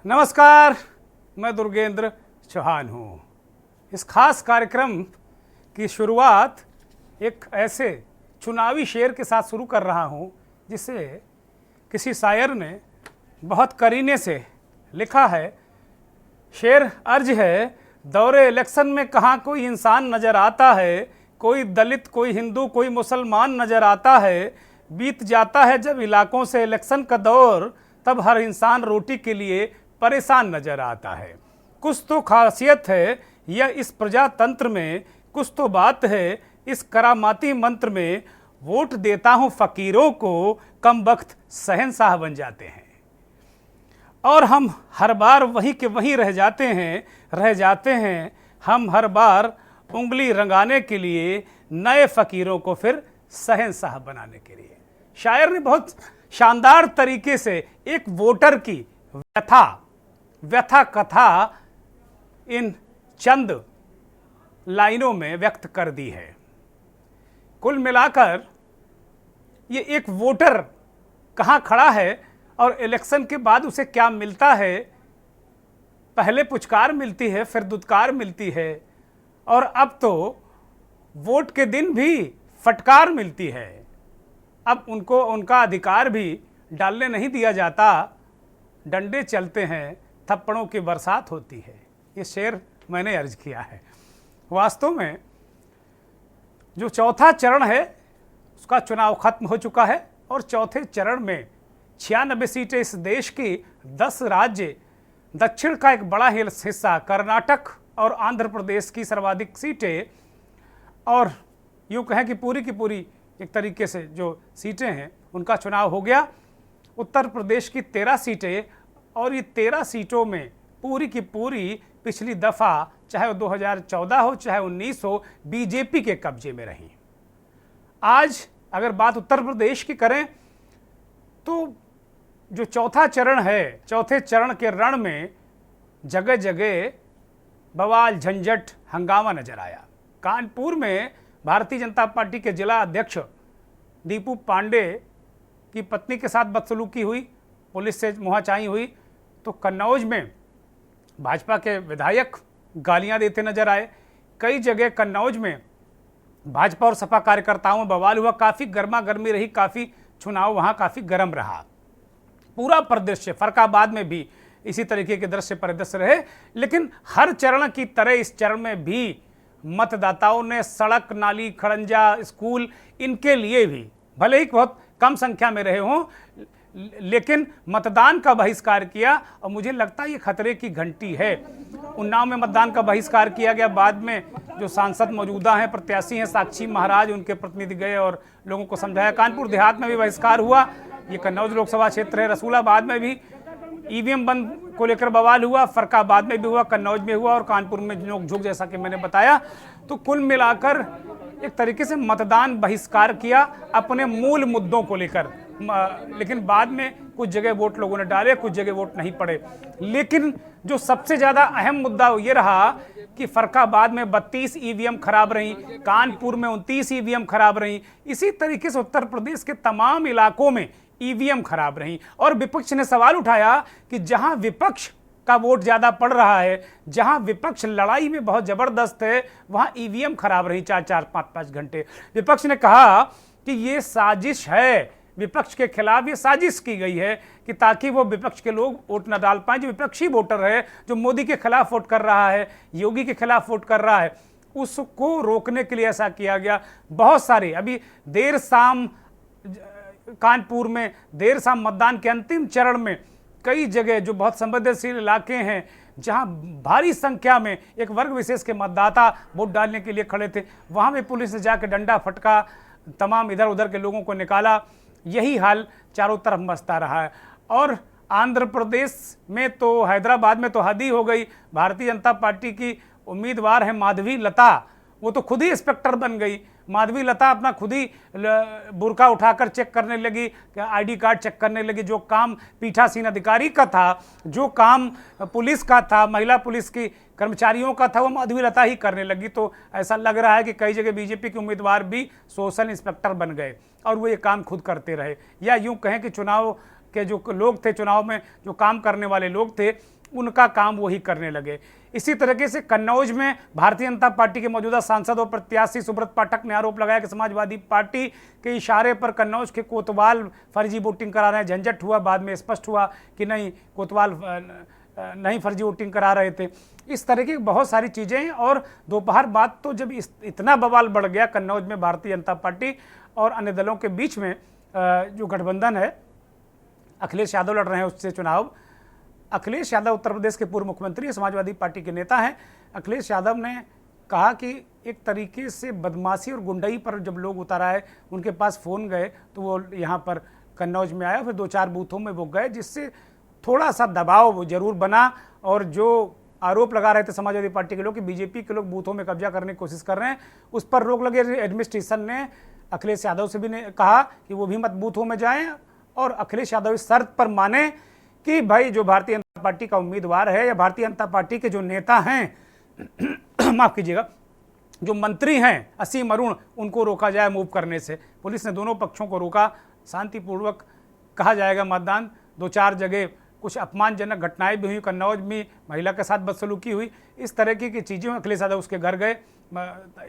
नमस्कार, मैं दुर्गेंद्र चौहान हूँ। इस खास कार्यक्रम की शुरुआत एक ऐसे चुनावी शेर के साथ शुरू कर रहा हूँ जिसे किसी शायर ने बहुत करीने से लिखा है। शेर अर्ज है, दौरे इलेक्शन में कहाँ कोई इंसान नज़र आता है, कोई दलित, कोई हिंदू, कोई मुसलमान नज़र आता है। बीत जाता है जब इलाकों से इलेक्शन का दौर, तब हर इंसान रोटी के लिए परेशान नज़र आता है। कुछ तो खासियत है यह इस प्रजातंत्र में, कुछ तो बात है इस करामाती मंत्र में। वोट देता हूँ फ़कीरों को, कम वक्त शहंशाह बन जाते हैं और हम हर बार वहीं के वहीं रह जाते हैं। हम हर बार उंगली रंगाने के लिए, नए फ़कीरों को फिर शहंशाह बनाने के लिए। शायर ने बहुत शानदार तरीके से एक वोटर की व्यथा कथा इन चंद लाइनों में व्यक्त कर दी है। कुल मिलाकर ये एक वोटर कहाँ खड़ा है और इलेक्शन के बाद उसे क्या मिलता है। पहले पुचकार मिलती है, फिर दुत्कार मिलती है और अब तो वोट के दिन भी फटकार मिलती है। अब उनको उनका अधिकार भी डालने नहीं दिया जाता, डंडे चलते हैं, थप्पड़ों की बरसात होती है। ये शेर मैंने अर्ज किया है। वास्तव में जो चौथा चरण है उसका चुनाव खत्म हो चुका है और चौथे चरण में 96 सीटें इस देश की 10 राज्य, दक्षिण का एक बड़ा हिस्सा कर्नाटक और आंध्र प्रदेश की सर्वाधिक सीटें, और यूँ कहें कि पूरी की पूरी एक तरीके से जो सीटें हैं उनका चुनाव हो गया। उत्तर प्रदेश की 13 सीटें, और ये 13 सीटों में पूरी की पूरी पिछली दफ़ा, चाहे वो 2014 हो चाहे 19 हो, बीजेपी के कब्जे में रही। आज अगर बात उत्तर प्रदेश की करें तो जो चौथा चरण है, चौथे चरण के रण में जगह जगह बवाल, झंझट, हंगामा नजर आया। कानपुर में भारतीय जनता पार्टी के जिला अध्यक्ष दीपू पांडे की पत्नी के साथ बदसलूकी हुई, पुलिस से मुहाचाई हुई। तो कन्नौज में भाजपा के विधायक गालियां देते नजर आए। कई जगह कन्नौज में भाजपा और सपा कार्यकर्ताओं में बवाल हुआ। काफ़ी गर्मा गर्मी रही, काफ़ी चुनाव वहाँ काफ़ी गर्म रहा। पूरा परिदृश्य फरकाबाद में भी इसी तरीके के दृश्य परिदृश्य रहे। लेकिन हर चरण की तरह इस चरण में भी मतदाताओं ने सड़क, नाली, खड़ंजा, स्कूल, इनके लिए भी, भले ही बहुत कम संख्या में रहे हों, लेकिन मतदान का बहिष्कार किया। और मुझे लगता है ये खतरे की घंटी है। उन्नाव में मतदान का बहिष्कार किया गया। बाद में जो सांसद मौजूदा हैं, प्रत्याशी हैं, साक्षी महाराज, उनके प्रतिनिधि गए और लोगों को समझाया। कानपुर देहात में भी बहिष्कार हुआ। ये कन्नौज लोकसभा क्षेत्र है। रसूलाबाद में भी ईवीएम बंद को लेकर बवाल हुआ। फरकाबाद में भी हुआ, कन्नौज में हुआ और कानपुर में नोकझोंक, जैसा कि मैंने बताया। तो कुल मिलाकर एक तरीके से मतदान बहिष्कार किया अपने मूल मुद्दों को लेकर। लेकिन बाद में कुछ जगह वोट लोगों ने डाले, कुछ जगह वोट नहीं पड़े। लेकिन जो सबसे ज़्यादा अहम मुद्दा ये रहा कि फरकाबाद में 32 ईवीएम खराब रही, कानपुर में 29 ईवीएम खराब रही। इसी तरीके से उत्तर प्रदेश के तमाम इलाकों में ईवीएम खराब रही। और विपक्ष ने सवाल उठाया कि जहां विपक्ष का वोट ज़्यादा पड़ रहा है, जहां विपक्ष लड़ाई में बहुत ज़बरदस्त है, वहां ईवीएम खराब रही 4-4, 5-5 घंटे। विपक्ष ने कहा कि ये साजिश है, विपक्ष के खिलाफ ये साजिश की गई है कि ताकि वो विपक्ष के लोग वोट न डाल पाएं। जो विपक्षी वोटर है, जो मोदी के खिलाफ वोट कर रहा है, योगी के खिलाफ वोट कर रहा है, उसको रोकने के लिए ऐसा किया गया। बहुत सारे अभी देर शाम कानपुर में देर शाम मतदान के अंतिम चरण में कई जगह जो बहुत संवेदनशील इलाके हैं, जहां भारी संख्या में एक वर्ग विशेष के मतदाता वोट डालने के लिए खड़े थे, वहां भी पुलिस ने जाकर डंडा फटका, तमाम इधर उधर के लोगों को निकाला। यही हाल चारों तरफ मचता रहा है। और आंध्र प्रदेश में तो, हैदराबाद में तो हद ही हो गई। भारतीय जनता पार्टी की उम्मीदवार है माधवी लता, वो तो खुद ही इंस्पेक्टर बन गई। माधवी लता अपना खुद ही बुर्का उठाकर चेक करने लगी, आईडी कार्ड चेक करने लगी। जो काम पीठासीन अधिकारी का था, जो काम पुलिस का था, महिला पुलिस की कर्मचारियों का था, वो माधवी लता ही करने लगी। तो ऐसा लग रहा है कि कई जगह बीजेपी के उम्मीदवार भी सोशल इंस्पेक्टर बन गए और वो ये काम खुद करते रहे। या यूँ कहें कि चुनाव के जो लोग थे, चुनाव में जो काम करने वाले लोग थे, उनका काम वही करने लगे। इसी तरीके से कन्नौज में भारतीय जनता पार्टी के मौजूदा सांसद और प्रत्याशी सुब्रत पाठक ने आरोप लगाया कि समाजवादी पार्टी के इशारे पर कन्नौज के कोतवाल फर्जी वोटिंग करा रहे हैं। झंझट हुआ, बाद में स्पष्ट हुआ कि नहीं, कोतवाल नहीं फर्जी वोटिंग करा रहे थे। इस तरह की बहुत सारी चीज़ें हैं। और दोपहर बाद तो जब इतना बवाल बढ़ गया कन्नौज में भारतीय जनता पार्टी और अन्य दलों के बीच में, जो गठबंधन है, अखिलेश यादव लड़ रहे हैं उससे चुनाव। अखिलेश यादव उत्तर प्रदेश के पूर्व मुख्यमंत्री, समाजवादी पार्टी के नेता हैं। अखिलेश यादव ने कहा कि एक तरीके से बदमाशी और गुंडई पर जब लोग उतर आए, उनके पास फ़ोन गए तो वो यहाँ पर कन्नौज में आया, फिर 2-4 बूथों में वो गए, जिससे थोड़ा सा दबाव जरूर बना। और जो आरोप लगा रहे थे समाजवादी पार्टी के लोग कि बीजेपी के लोग बूथों में कब्जा करने की कोशिश कर रहे हैं, उस पर रोक लगे। एडमिनिस्ट्रेशन ने अखिलेश यादव से भी कहा कि वो भी मत बूथों में जाएं, और अखिलेश यादव इस शर्त पर माने कि भाई जो भारतीय जनता पार्टी का उम्मीदवार है या भारतीय जनता पार्टी के जो नेता हैं माफ कीजिएगा, जो मंत्री हैं असीम अरुण, उनको रोका जाए मूव करने से। पुलिस ने दोनों पक्षों को रोका, शांतिपूर्वक कहा जाएगा मतदान। 2-4 जगह कुछ अपमानजनक घटनाएं भी हुई, कन्नौज में महिला के साथ बदसलूकी हुई, इस तरह की चीज़ें। अखिलेश यादव उसके घर गए।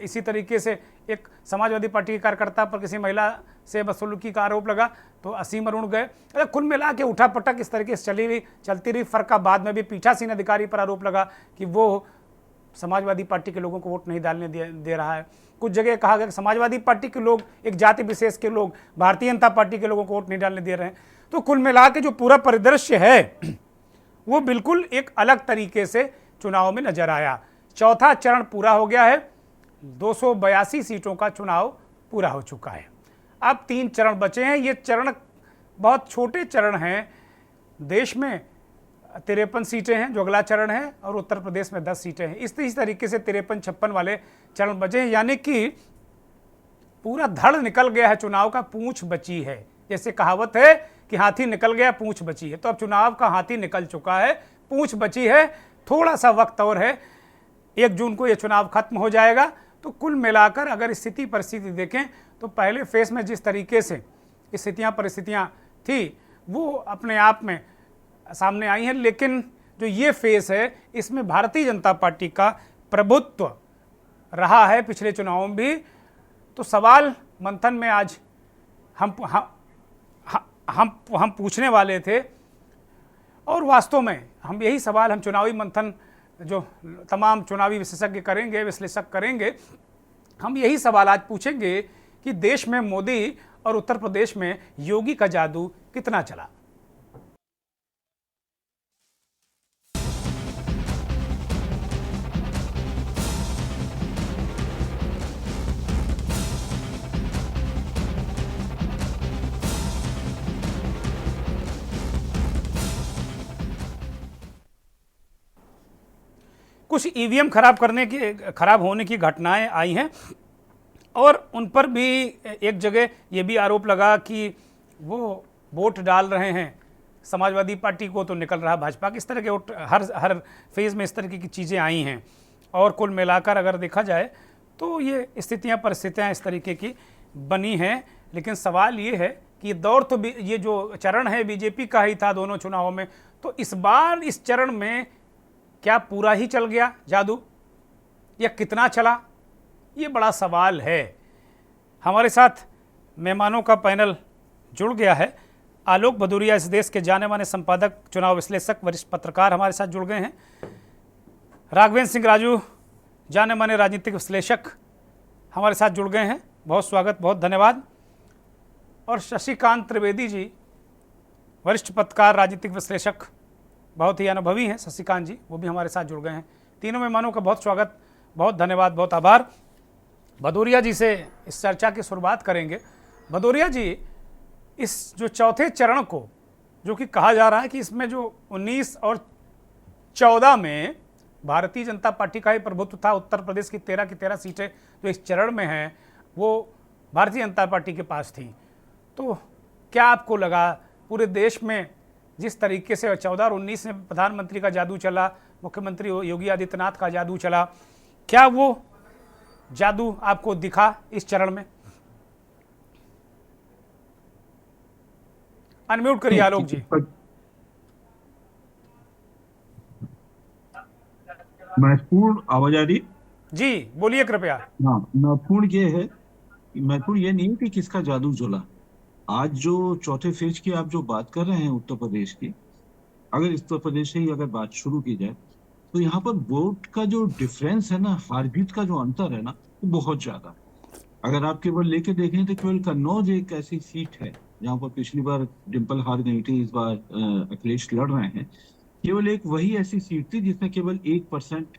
इसी तरीके से एक समाजवादी पार्टी के कार्यकर्ता पर किसी महिला से बदसलूकी का आरोप लगा तो असीम अरुण गए। कुल मिला के उठा पटक इस तरीके से चलती रही। फर्रुखाबाद में भी पीठासीन अधिकारी पर आरोप लगा कि वो समाजवादी पार्टी के लोगों को वोट नहीं डालने दे रहा है। कुछ जगह कहा गया कि समाजवादी पार्टी के लोग, एक जाति विशेष के लोग भारतीय जनता पार्टी के लोगों को वोट नहीं डालने दे रहे हैं। तो कुल मिला के जो पूरा परिदृश्य है वो बिल्कुल एक अलग तरीके से चुनाव में नजर आया। चौथा चरण पूरा हो गया है, 282 सीटों का चुनाव पूरा हो चुका है। अब 3 चरण बचे हैं। ये चरण बहुत छोटे चरण हैं। देश में 53 सीटें हैं जो अगला चरण है, और उत्तर प्रदेश में 10 सीटें हैं। इस तरीके से 53-56 वाले चरण बचे हैं, यानी कि पूरा धड़ निकल गया है चुनाव का, पूंछ बची है। जैसे कहावत है कि हाथी निकल गया पूंछ बची है, तो अब चुनाव का हाथी निकल चुका है, पूंछ बची है। थोड़ा सा वक्त और है, 1 जून को यह चुनाव खत्म हो जाएगा। तो कुल मिलाकर अगर स्थिति परिस्थिति देखें तो पहले फेज में जिस तरीके से स्थितियां परिस्थितियां थी वो अपने आप में सामने आई हैं, लेकिन जो ये फेज है इसमें भारतीय जनता पार्टी का प्रभुत्व रहा है पिछले चुनावों में भी। तो सवाल मंथन में आज हम पूछने वाले थे, और वास्तव में हम यही सवाल हम चुनावी मंथन जो तमाम चुनावी विशेषज्ञ करेंगे, विश्लेषक करेंगे, हम यही सवाल आज पूछेंगे कि देश में मोदी और उत्तर प्रदेश में योगी का जादू कितना चला। कुछ ईवीएम खराब होने की घटनाएं आई हैं, और उन पर भी एक जगह ये भी आरोप लगा कि वो वोट डाल रहे हैं समाजवादी पार्टी को तो निकल रहा भाजपा। इस तरह के वोट हर फेज में इस तरह की चीज़ें आई हैं। और कुल मिलाकर अगर देखा जाए तो ये परिस्थितियाँ इस तरीके की बनी हैं। लेकिन सवाल ये है कि दौर तो ये जो चरण है बीजेपी का ही था दोनों चुनावों में, तो इस बार इस चरण में क्या पूरा ही चल गया जादू या कितना चला, ये बड़ा सवाल है। हमारे साथ मेहमानों का पैनल जुड़ गया है। आलोक भदौरिया इस देश के जाने माने संपादक, चुनाव विश्लेषक, वरिष्ठ पत्रकार हमारे साथ जुड़ गए हैं। राघवेंद्र सिंह राजू जाने माने राजनीतिक विश्लेषक हमारे साथ जुड़ गए हैं। बहुत स्वागत, बहुत धन्यवाद। और शशिकांत त्रिवेदी जी वरिष्ठ पत्रकार, राजनीतिक विश्लेषक, बहुत ही अनुभवी हैं शशिकांत जी, वो भी हमारे साथ जुड़ गए हैं। तीनों मेहमानों का बहुत स्वागत, बहुत धन्यवाद, बहुत आभार। भदौरिया जी से इस चर्चा की शुरुआत करेंगे। भदौरिया जी, इस जो चौथे चरण को, जो कि कहा जा रहा है कि इसमें जो 19 और 14 में भारतीय जनता पार्टी का ही प्रभुत्व था, उत्तर प्रदेश की 13 सीटें जो इस चरण में हैं वो भारतीय जनता पार्टी के पास थी। तो क्या आपको लगा पूरे देश में जिस तरीके से 14 और 19 में प्रधानमंत्री का जादू चला, मुख्यमंत्री योगी आदित्यनाथ का जादू चला, क्या वो जादू आपको दिखा इस चरण में? अनम्यूट करिए आलोक जी। महत्वपूर्ण आवाज आ रही है? जी, बोलिए कृपया। हाँ, महत्वपूर्ण ये है, महत्वपूर्ण ये नहीं है कि किसका जादू चला। आज जो चौथे फेज की आप जो बात कर रहे हैं उत्तर प्रदेश की, अगर उत्तर प्रदेश से ही अगर बात शुरू की जाए, तो यहाँ पर वोट का जो डिफरेंस है ना, हार जीत का जो अंतर है ना, वो बहुत ज्यादा है। अगर आप केवल लेके देखें तो केवल कन्नौज एक ऐसी सीट है जहाँ पर पिछली बार डिम्पल हार गई थी, इस बार अखिलेश लड़ रहे हैं। केवल एक वही ऐसी सीट थी जिसमें केवल 1%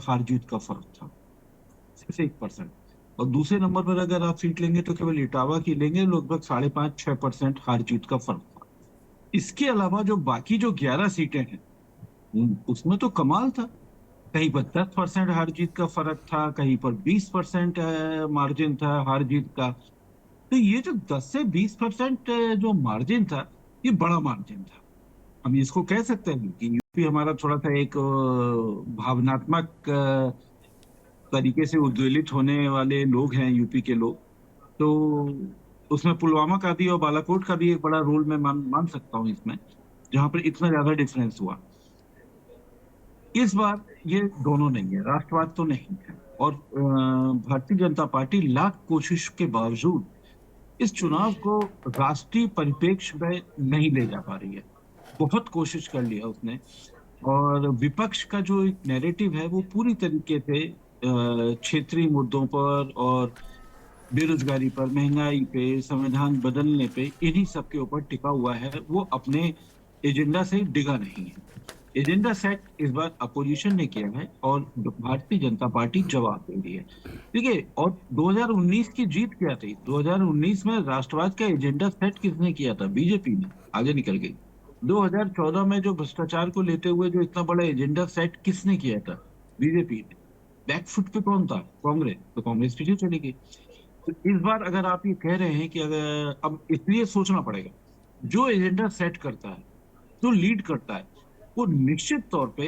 हार जीत का फर्क था, सिर्फ 1%। और दूसरे नंबर पर अगर आप सीट लेंगे तो केवल इटावा की लेंगे, लगभग 5.5-6% हार जीत का फर्क था। इसके अलावा जो बाकी जो 11 सीटें हैं, उसमें तो कमाल था। कहीं पर 10% हार जीत का फर्क था, कहीं पर 20% मार्जिन था हार जीत का। तो ये जो 10 से 20% जो मार्जिन था, ये बड़ा मार्जिन था। हम इसको कह सकते हैं कि यूपी हमारा थोड़ा सा एक भावनात्मक तरीके से उद्वेलित होने वाले लोग हैं यूपी के लोग। तो उसमें पुलवामा का भी और बालाकोट का भी एक बड़ा रोल मैं मान मान सकता हूँ इसमें, जहां पर इतना ज्यादा डिफरेंस हुआ। इस बार ये दोनों नहीं है, राष्ट्रवाद तो नहीं है। और भारतीय जनता पार्टी लाख कोशिश के बावजूद इस चुनाव को राष्ट्रीय परिप्रेक्ष्य में नहीं ले जा पा रही है। बहुत कोशिश कर लिया उसने। और विपक्ष का जो एक नैरेटिव है वो पूरी तरीके से क्षेत्रीय मुद्दों पर और बेरोजगारी पर, महंगाई पे, संविधान बदलने पे, इन्हीं सब के ऊपर टिका हुआ है। वो अपने एजेंडा से डिगा नहीं है। एजेंडा सेट इस बार अपोजिशन ने किया है और भारतीय जनता पार्टी जवाब दे रही है। ठीक है। और 2019 की जीत क्या थी? 2019 में राष्ट्रवाद का एजेंडा सेट किसने किया था? बीजेपी ने आगे निकल गई। 2014 में जो भ्रष्टाचार को लेते हुए जो इतना बड़ा एजेंडा सेट किसने किया था? बीजेपी ने। बैकफुट पे कौन था? कांग्रेस। तो कांग्रेस पीछे चली गई। तो इस बार अगर आप ये कह रहे हैं कि अगर अब इसलिए सोचना पड़ेगा, जो एजेंडा सेट करता है, जो लीड करता है, वो निश्चित तौर पे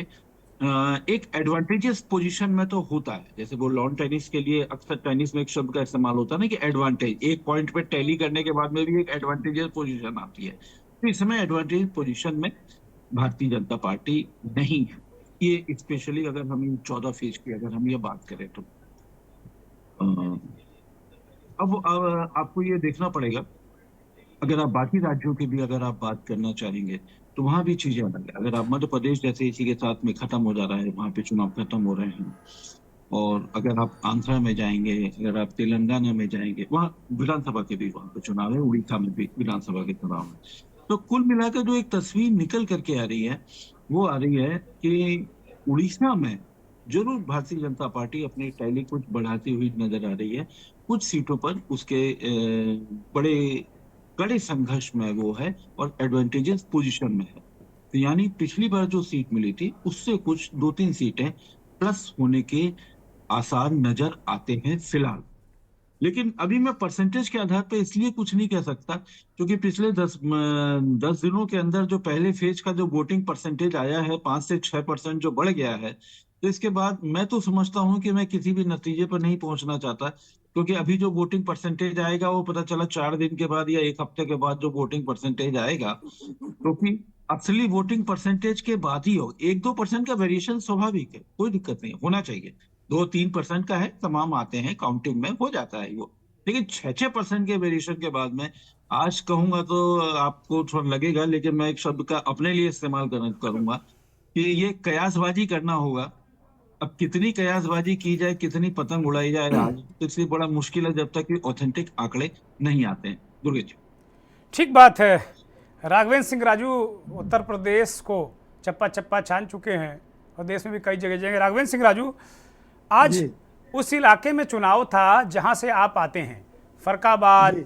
एक एडवांटेजियस पोजीशन में तो होता है। जैसे वो लॉन टेनिस के लिए अक्सर टेनिस में एक शब्द का इस्तेमाल होता है ना, कि एडवांटेज, एक पॉइंट पे टैली करने के बाद में भी एक एडवांटेजियस पोजीशन आती है। तो इस समय एडवांटेज पोजीशन में भारतीय जनता पार्टी नहीं है। ये स्पेशली अगर हम इन 14 फेज की अगर हम ये बात करें तो अब आपको ये देखना पड़ेगा। अगर आप बाकी राज्यों की भी अगर आप बात करना चाहेंगे तो वहां भी चीजें अलग है। अगर आप मध्य प्रदेश जैसे इसी के साथ में खत्म हो जा रहा है, वहां पे चुनाव खत्म हो रहे हैं। और अगर आप आंध्रा में जाएंगे, अगर आप तेलंगाना में जाएंगे, वहाँ विधानसभा के भी वहां पे चुनाव है, उड़ीसा में भी विधानसभा के चुनाव है। तो कुल मिलाकर जो एक तस्वीर निकल करके आ रही है, वो आ रही है कि उड़ीसा में जरूर भारतीय जनता पार्टी अपनी टैली कुछ बढ़ाती हुई नजर आ रही है। कुछ सीटों पर उसके बड़े कड़े संघर्ष में वो है और एडवांटेजेस पोजीशन में है। तो यानी पिछली बार जो सीट मिली थी उससे कुछ 2-3 सीटें प्लस होने के आसार नजर आते हैं फिलहाल। लेकिन अभी मैं परसेंटेज के आधार पर इसलिए कुछ नहीं कह सकता, क्योंकि पिछले 10 दिनों के अंदर जो पहले फेज का जो वोटिंग परसेंटेज आया है, 5 से 6% जो बढ़ गया है। तो इसके बाद मैं तो समझता हूं कि मैं किसी भी नतीजे पर नहीं पहुंचना चाहता, क्योंकि अभी जो वोटिंग परसेंटेज आएगा वो पता चला 4 दिन के बाद या एक हफ्ते के बाद जो वोटिंग परसेंटेज आएगा, क्योंकि असली वोटिंग परसेंटेज के बाद ही हो। 1-2% का वेरिएशन स्वाभाविक है, कोई दिक्कत नहीं, होना चाहिए। 2-3% का है, तमाम आते हैं, काउंटिंग में हो जाता है वो। लेकिन 6-6% के वेरिएशन के बाद में आज कहूंगा तो आपको थोड़ा लगेगा, लेकिन मैं एक शब्द का अपने लिए इस्तेमाल करूंगा कि ये कयासबाजी करना होगा। अब कितनी कयासबाजी की जाए, कितनी पतंग उड़ाई जाए आज, तो इसलिए बड़ा मुश्किल है जब तक कि ऑथेंटिक आंकड़े नहीं आते हैं। दुर्गे जी। ठीक बात है। राघवेंद्र सिंह राजू उत्तर प्रदेश को चप्पा चप्पा छान चुके हैं और देश में भी कई जगह जाएंगे। राघवेंद्र सिंह राजू, आज जी। उस इलाके में चुनाव था जहां से आप आते हैं, फरकाबाद, जी।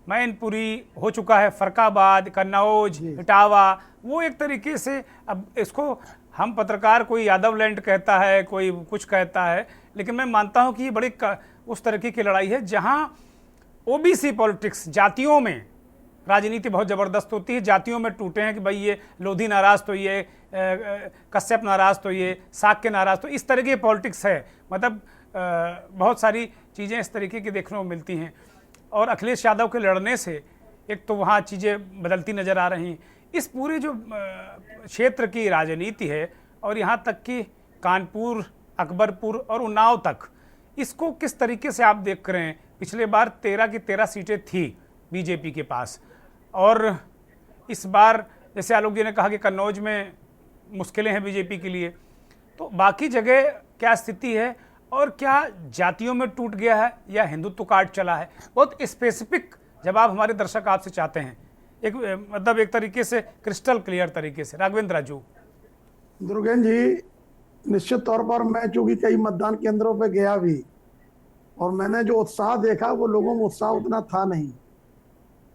मैनपुरी हो चुका है, फरकाबाद, कन्नौज, जी। इटावा। वो एक तरीके से, अब इसको हम पत्रकार, कोई यादव लैंड कहता है, कोई कुछ कहता है, लेकिन मैं मानता हूं कि ये उस तरीके की लड़ाई है जहां ओबीसी पॉलिटिक्स, जातियों में राजनीति बहुत ज़बरदस्त होती है। जातियों में टूटे हैं कि भाई ये लोधी नाराज़ तो ये कश्यप नाराज़ तो ये साक्य नाराज़, तो इस तरह की पॉलिटिक्स है। मतलब बहुत सारी चीज़ें इस तरीके की देखने को मिलती हैं। और अखिलेश यादव के लड़ने से एक तो वहाँ चीज़ें बदलती नज़र आ रही हैं। इस पूरे जो क्षेत्र की राजनीति है, और यहाँ तक कि कानपुर, अकबरपुर और उन्नाव तक, इसको किस तरीके से आप देख रहे हैं? पिछले बार 13 की 13 सीटें थी बीजेपी के पास, और इस बार जैसे आलोक जी ने कहा कि कन्नौज में मुश्किलें हैं बीजेपी के लिए, तो बाकी जगह क्या स्थिति है और क्या जातियों में टूट गया है या हिंदुत्व कार्ड चला है? बहुत स्पेसिफिक जवाब हमारे दर्शक आपसे चाहते हैं, एक मतलब एक तरीके से क्रिस्टल क्लियर तरीके से। राघवेंद्र राजू। दुर्गेन जी, निश्चित तौर पर मैं चूंकि कई मतदान केंद्रों पे गया भी, और मैंने जो उत्साह देखा वो लोगों में उत्साह उतना था नहीं।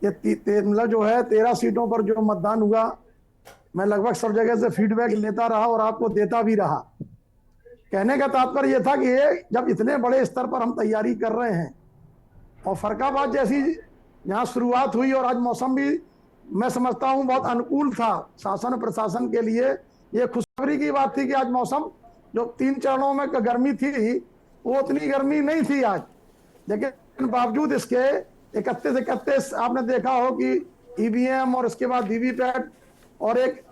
ये मतलब जो है 13 सीटों पर जो मतदान हुआ, मैं लगभग सब जगह से फीडबैक लेता रहा और आपको देता भी रहा। कहने का तात्पर्य यह था कि ये जब इतने बड़े स्तर पर हम तैयारी कर रहे हैं और फरकाबाद जैसी यहाँ शुरुआत हुई, और आज मौसम भी मैं समझता हूँ बहुत अनुकूल था शासन प्रशासन के लिए। ये खुशखबरी की बात थी कि आज मौसम जो 3 चरणों में गर्मी थी वो उतनी गर्मी नहीं थी आज, लेकिन बावजूद इसके 31 आपने देखा हो कि ईवीएम और इसके बाद वीवीपैट और एक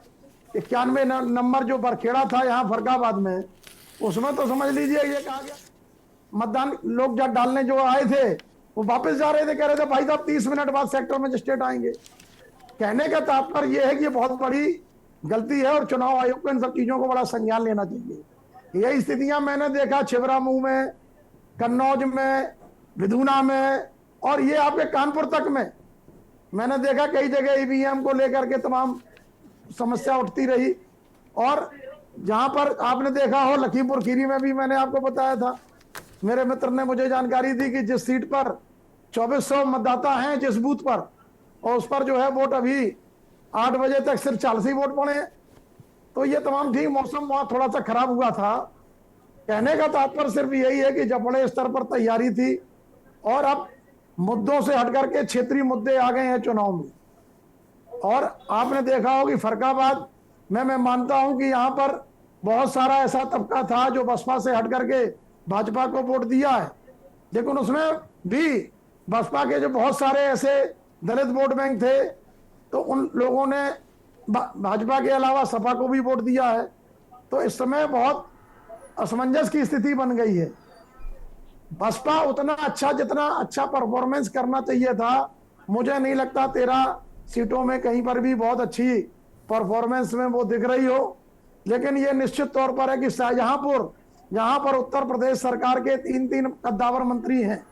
91 नंबर जो बरखेड़ा था यहाँ फरकाबाद में, उसमें तो समझ लीजिए ये कहा गया मतदान लोग जब डालने जो आए थे वो वापस जा रहे थे, कह रहे थे भाई साहब 30 मिनट बाद सेक्टर मजिस्ट्रेट आएंगे। कहने का तात्पर्य यह है कि ये बहुत बड़ी गलती है और चुनाव आयोग को इन सब चीजों को बड़ा संज्ञान लेना चाहिए। यही स्थितियां मैंने देखा छिबरामऊ में, कन्नौज में, विधुना में, और ये आपके कानपुर तक में मैंने देखा कई जगह ईवीएम को लेकर के तमाम समस्या उठती रही। और जहां पर आपने देखा हो लखीमपुर खीरी में भी मैंने आपको बताया था, मेरे मित्र ने मुझे जानकारी दी कि जिस सीट पर 2400 मतदाता हैं जिस बूथ पर, और उस पर जो है वोट अभी 8 बजे तक सिर्फ 40 वोट पड़े हैं। तो ये तमाम ठीक, मौसम वहां थोड़ा सा खराब हुआ था। कहने का तात्पर्य सिर्फ यही है कि जब बड़े स्तर पर तैयारी थी और अब मुद्दों से हट करके क्षेत्रीय मुद्दे आ गए हैं चुनाव में। और आपने देखा हो कि फरकाबाद में मैं मानता हूं कि यहाँ पर बहुत सारा ऐसा तबका था जो बसपा से हट करके भाजपा को वोट दिया है, लेकिन उसमें भी बसपा के जो बहुत सारे ऐसे दलित वोट बैंक थे तो उन लोगों ने भाजपा के अलावा सपा को भी वोट दिया है। तो इस समय बहुत असमंजस की स्थिति बन गई है। बसपा उतना अच्छा जितना अच्छा परफॉर्मेंस करना चाहिए था, मुझे नहीं लगता 13 सीटों में कहीं पर भी बहुत अच्छी परफॉर्मेंस में वो दिख रही हो। लेकिन ये निश्चित तौर पर है कि शाहजहांपुर, जहां पर उत्तर प्रदेश सरकार के 3 कद्दावर मंत्री हैं,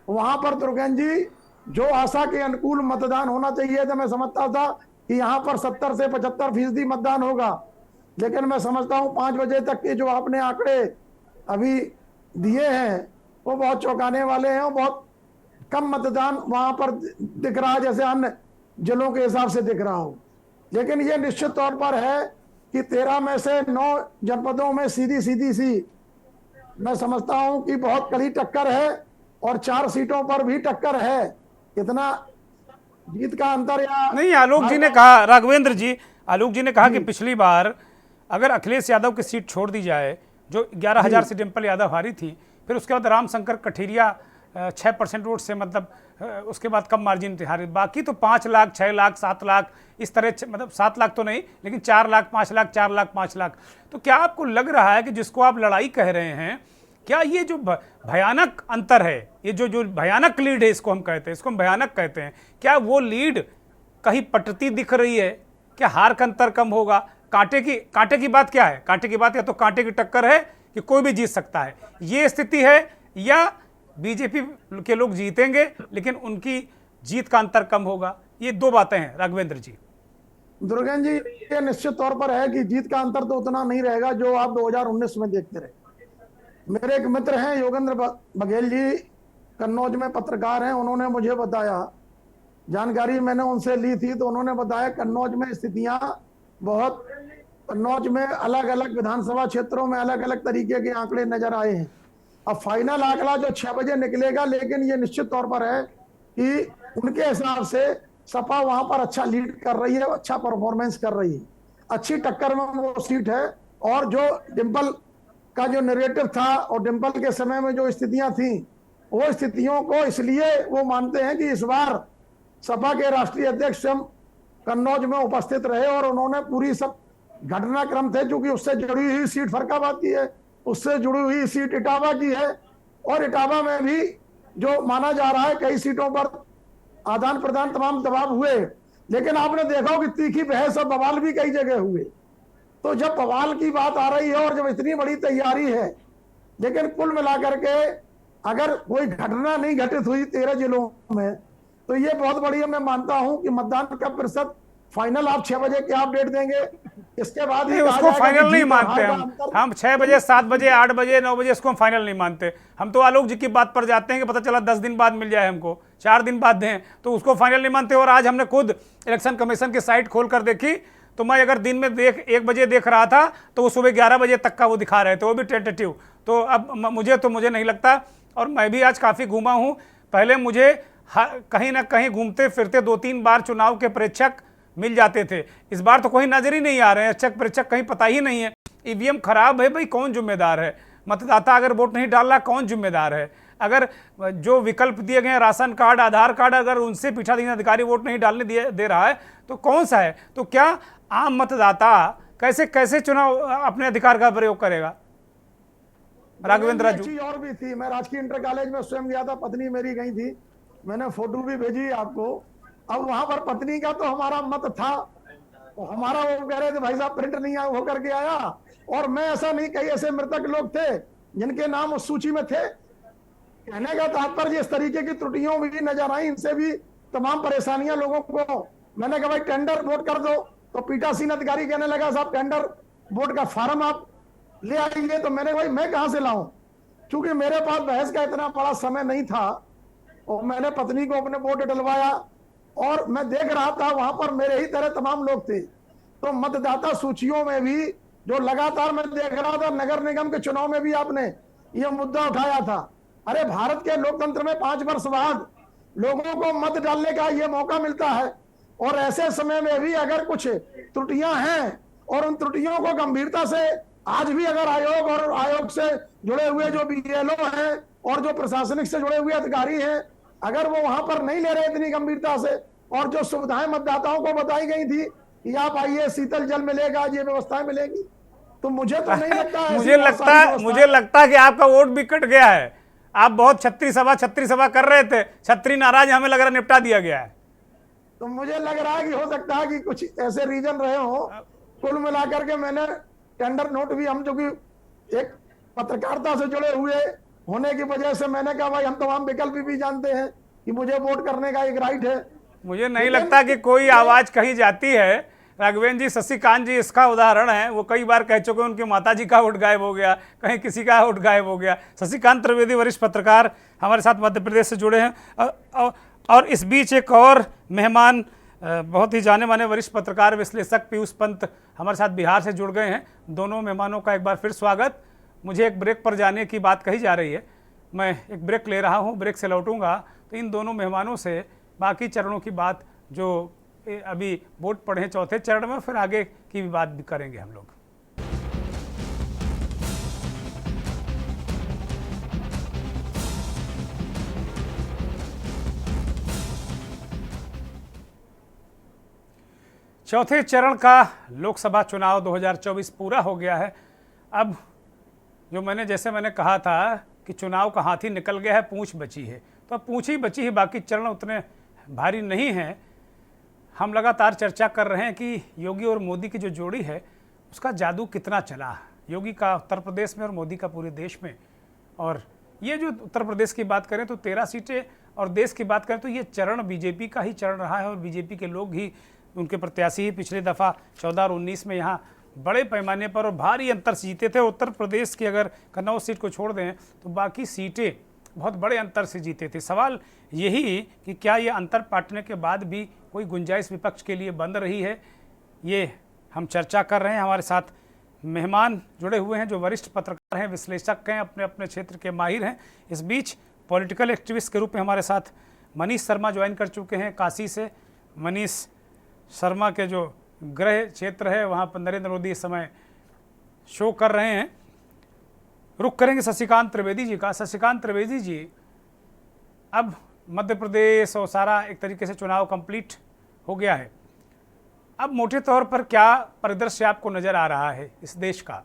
वहां पर दुर्गेन जी जो आशा के अनुकूल मतदान होना चाहिए था, मैं समझता था कि यहाँ पर 70 से 75% मतदान होगा। लेकिन मैं समझता हूँ 5 बजे तक के जो आपने आंकड़े अभी दिए हैं वो बहुत चौंकाने वाले हैं और बहुत कम मतदान वहां पर दिख रहा है, जैसे अन्य जिलों के हिसाब से दिख रहा हो। लेकिन ये निश्चित तौर पर है कि 13 में से 9 जनपदों में सीधी सी मैं समझता हूं कि बहुत कड़ी टक्कर है, और 4 सीटों पर भी टक्कर है। इतना जीत का अंतर या नहीं, आलोक जी ने कहा, राघवेंद्र जी, आलोक जी ने कहा कि पिछली बार अगर अखिलेश यादव की सीट छोड़ दी जाए, जो 11,000 से डिम्पल यादव हारी थी, फिर उसके बाद रामशंकर कठेरिया 6% वोट से, मतलब उसके बाद कम मार्जिन थी हारी, बाकी तो 5 लाख, 6 लाख, 7 लाख इस तरह, मतलब 7 लाख तो नहीं, लेकिन 4 लाख, 5 लाख, 4 लाख, 5 लाख। तो क्या आपको लग रहा है कि जिसको आप लड़ाई कह रहे हैं, क्या ये जो भयानक अंतर है, ये जो भयानक लीड है, इसको हम कहते हैं, इसको हम भयानक कहते हैं, क्या वो लीड कहीं पटती दिख रही है? क्या हार का अंतर कम होगा? कांटे की बात क्या है? कांटे की बात या तो कांटे की टक्कर है कि कोई भी जीत सकता है, ये स्थिति है, या बीजेपी के लोग जीतेंगे लेकिन उनकी जीत का अंतर कम होगा? ये 2 बातें हैं राघवेंद्र जी। दुर्गेन जी, ये निश्चित तौर पर है कि जीत का अंतर तो उतना नहीं रहेगा जो आप 2019 में देखते रहे। मेरे एक मित्र हैं योगेंद्र बघेल जी, कन्नौज में पत्रकार हैं, उन्होंने मुझे बताया, जानकारी मैंने उनसे ली थी, तो उन्होंने बताया कन्नौज में स्थितियां बहुत, कन्नौज में अलग अलग विधानसभा क्षेत्रों में अलग अलग तरीके के आंकड़े नजर आए हैं। अब फाइनल आंकड़ा जो 6 बजे निकलेगा, लेकिन ये निश्चित तौर पर है कि उनके हिसाब से सपा वहां पर अच्छा लीड कर रही है, अच्छा परफॉर्मेंस कर रही है, अच्छी टक्कर में वो सीट है। और जो डिम्पल का जो नैरेटिव था और डिम्पल के समय में जो स्थितियां थी, वो स्थितियों को इसलिए वो मानते हैं कि इस बार सपा के राष्ट्रीय अध्यक्ष स्वयं कन्नौज में उपस्थित रहे और उन्होंने पूरी सब घटनाक्रम थे, क्योंकि उससे जुड़ी हुई सीट फरक्काबाद की है, उससे जुड़ी हुई सीट इटावा की है, और इटावा में भी जो माना जा रहा है कई सीटों पर आदान प्रदान तमाम दबाव हुए। लेकिन आपने देखा हो कि तीखी बहस और बवाल भी कई जगह हुए। तो जब बवाल की बात आ रही है और जब इतनी बड़ी तैयारी है, लेकिन कुल मिलाकर के अगर कोई घटना नहीं घटित हुई 13 जिलों में, तो ये बहुत बढ़िया। मैं मानता हूं कि मतदान का प्रतिशत फाइनल आप 6 बजे क्या अपडेट देंगे, इसके बाद ही नहीं, कहा उसको जाएगा कि फाइनल नहीं जीत और मानते हार का हम अंतर। हम 6 बजे, 7 बजे, 8 बजे, 9 बजे इसको हम फाइनल नहीं मानते। हम तो आलोक जी की बात पर जाते हैं कि पता चला 10 दिन बाद मिल जाए हमको, 4 दिन बाद दें, तो उसको फाइनल नहीं मानते। और आज हमने खुद इलेक्शन कमीशन की साइट खोल कर देखी, तो मैं अगर दिन में 1 बजे देख रहा था तो वो सुबह 11 बजे तक का वो दिखा रहे थे, वो भी टेंटेटिव। तो अब मुझे नहीं लगता, और मैं भी आज काफ़ी घूमा हूँ। पहले मुझे कहीं ना कहीं घूमते फिरते 2-3 बार चुनाव के प्रेक्षक मिल जाते थे। इस बार तो कोई नजर ही नहीं आ रहे हैं, अच्छक प्रेक्षक कहीं पता ही नहीं है। ईवीएम खराब है भाई, कौन जिम्मेदार है? मतदाता अगर वोट नहीं डाल रहा, कौन जिम्मेदार है? अगर जो विकल्प दिए गए हैं, राशन कार्ड, आधार कार्ड, अगर उनसे पीठासीन अधिकारी वोट नहीं डालने दे रहा है तो कौन सा है? तो क्या आम मतदाता कैसे कैसे चुनाव अपने अधिकार का प्रयोग करेगा? राघवेंद्र राजू। चीज और भी थी, मैं राजकीय इंटर कॉलेज में स्वयं गया था, पत्नी मेरी गई थी, मैंने फोटो भी भेजी आपको। अब वहां पर पत्नी का तो हमारा मत था, तो हमारा वो कह रहे थे भाई साहब प्रिंट नहीं होकर के आया। और मैं ऐसा नहीं, कई ऐसे मृतक लोग थे जिनके नाम उस सूची में थे। कहने का तात्पर्य इस तरीके की त्रुटियों भी नजर आई, इनसे भी तमाम परेशानियां लोगों को। मैंने कहा भाई टेंडर वोट कर दो, तो पीठासीन अधिकारी कहने लगा साहब टेंडर वोट का फॉर्म आप ले आइए। तो मैंने भाई मैं कहां से लाऊं, क्योंकि मेरे पास बहस का इतना बड़ा समय नहीं था। और मैंने पत्नी को अपने वोट डलवाया, और मैं देख रहा था वहां पर मेरे ही तरह तमाम लोग थे। तो मतदाता सूचियों में भी जो लगातार मैं देख रहा था, नगर निगम के चुनाव में भी आपने ये मुद्दा उठाया था। अरे भारत के लोकतंत्र में 5 वर्ष बाद लोगों को मत डालने का ये मौका मिलता है, और ऐसे समय में भी अगर कुछ त्रुटियां हैं, और उन त्रुटियों को गंभीरता से आज भी अगर आयोग और आयोग से जुड़े हुए जो बीएलओ हैं और जो प्रशासनिक से जुड़े हुए अधिकारी हैं, अगर वो वहां पर नहीं ले रहे इतनी गंभीरता से, और जो सुविधाएं मतदाताओं को बताई गई थी कि आप आइए शीतल जल मिलेगा, ये व्यवस्थाएं मिलेगी, तो मुझे तो नहीं लगता मुझे लगता है कि आपका वोट भी कट गया है। आप बहुत छत्री सभा कर रहे थे, छत्री नाराज, हमें लग रहा निपटा दिया गया है। तो मुझे लग रहा है कि हो सकता है कि कुछ ऐसे रीजन रहे हो। कुल मिलाकर के मैंने टेंडर नोट भी, हम जो कि एक पत्रकारिता से जुड़े हुए होने की वजह से, मैंने कहा भाई हम तमाम विकल्प भी जानते हैं कि मुझे वोट करने का एक राइट है। मुझे नहीं लगता कि कोई आवाज कही जाती है। राघवेंद्र जी, शशिकांत जी इसका उदाहरण है, वो कई बार कह चुके हैं उनकी माता जी का वोट गायब हो गया, कहीं किसी का वोट गायब हो गया। शशिकांत त्रिवेदी वरिष्ठ पत्रकार हमारे साथ मध्य प्रदेश से जुड़े हैं, और इस बीच एक और मेहमान, बहुत ही जाने माने वरिष्ठ पत्रकार विश्लेषक पीयूष पंत हमारे साथ बिहार से जुड़ गए हैं। दोनों मेहमानों का एक बार फिर स्वागत। मुझे एक ब्रेक पर जाने की बात कही जा रही है, मैं एक ब्रेक ले रहा हूं, ब्रेक से लौटूंगा तो इन दोनों मेहमानों से बाकी चरणों की बात, जो अभी वोट पड़े हैं चौथे चरण में, फिर आगे की भी बात भी करेंगे हम लोग। चौथे चरण का लोकसभा चुनाव 2024 पूरा हो गया है। अब जो जैसे मैंने कहा था कि चुनाव का हाथी निकल गया है, पूंछ बची है, तो अब पूंछ ही बची है, बाकी चरण उतने भारी नहीं हैं। हम लगातार चर्चा कर रहे हैं कि योगी और मोदी की जो जोड़ी है उसका जादू कितना चला, योगी का उत्तर प्रदेश में और मोदी का पूरे देश में। और ये जो उत्तर प्रदेश की बात करें तो 13 सीटें, और देश की बात करें तो ये चरण बीजेपी का ही चरण रहा है, और बीजेपी के लोग ही, उनके प्रत्याशी ही पिछले दफ़ा 14 और 19 में यहाँ बड़े पैमाने पर और भारी अंतर से जीते थे। उत्तर प्रदेश की अगर कन्नौज सीट को छोड़ दें तो बाकी सीटें बहुत बड़े अंतर से जीते थे। सवाल यही कि क्या ये अंतर पाटने के बाद भी कोई गुंजाइश विपक्ष के लिए बंद रही है, ये हम चर्चा कर रहे हैं। हमारे साथ मेहमान जुड़े हुए हैं जो वरिष्ठ पत्रकार हैं, विश्लेषक हैं, अपने अपने क्षेत्र के माहिर हैं। इस बीच पॉलिटिकल एक्टिविस्ट के रूप में हमारे साथ मनीष शर्मा ज्वाइन कर चुके हैं काशी से। मनीष शर्मा के जो गृह क्षेत्र है वहाँ पर नरेंद्र मोदी इस समय शो कर रहे हैं। रुख करेंगे शशिकांत त्रिवेदी जी का। शशिकांत त्रिवेदी जी, अब मध्य प्रदेश और सारा एक तरीके से चुनाव कंप्लीट हो गया है, अब मोटे तौर पर क्या परिदृश्य आपको नजर आ रहा है इस देश का?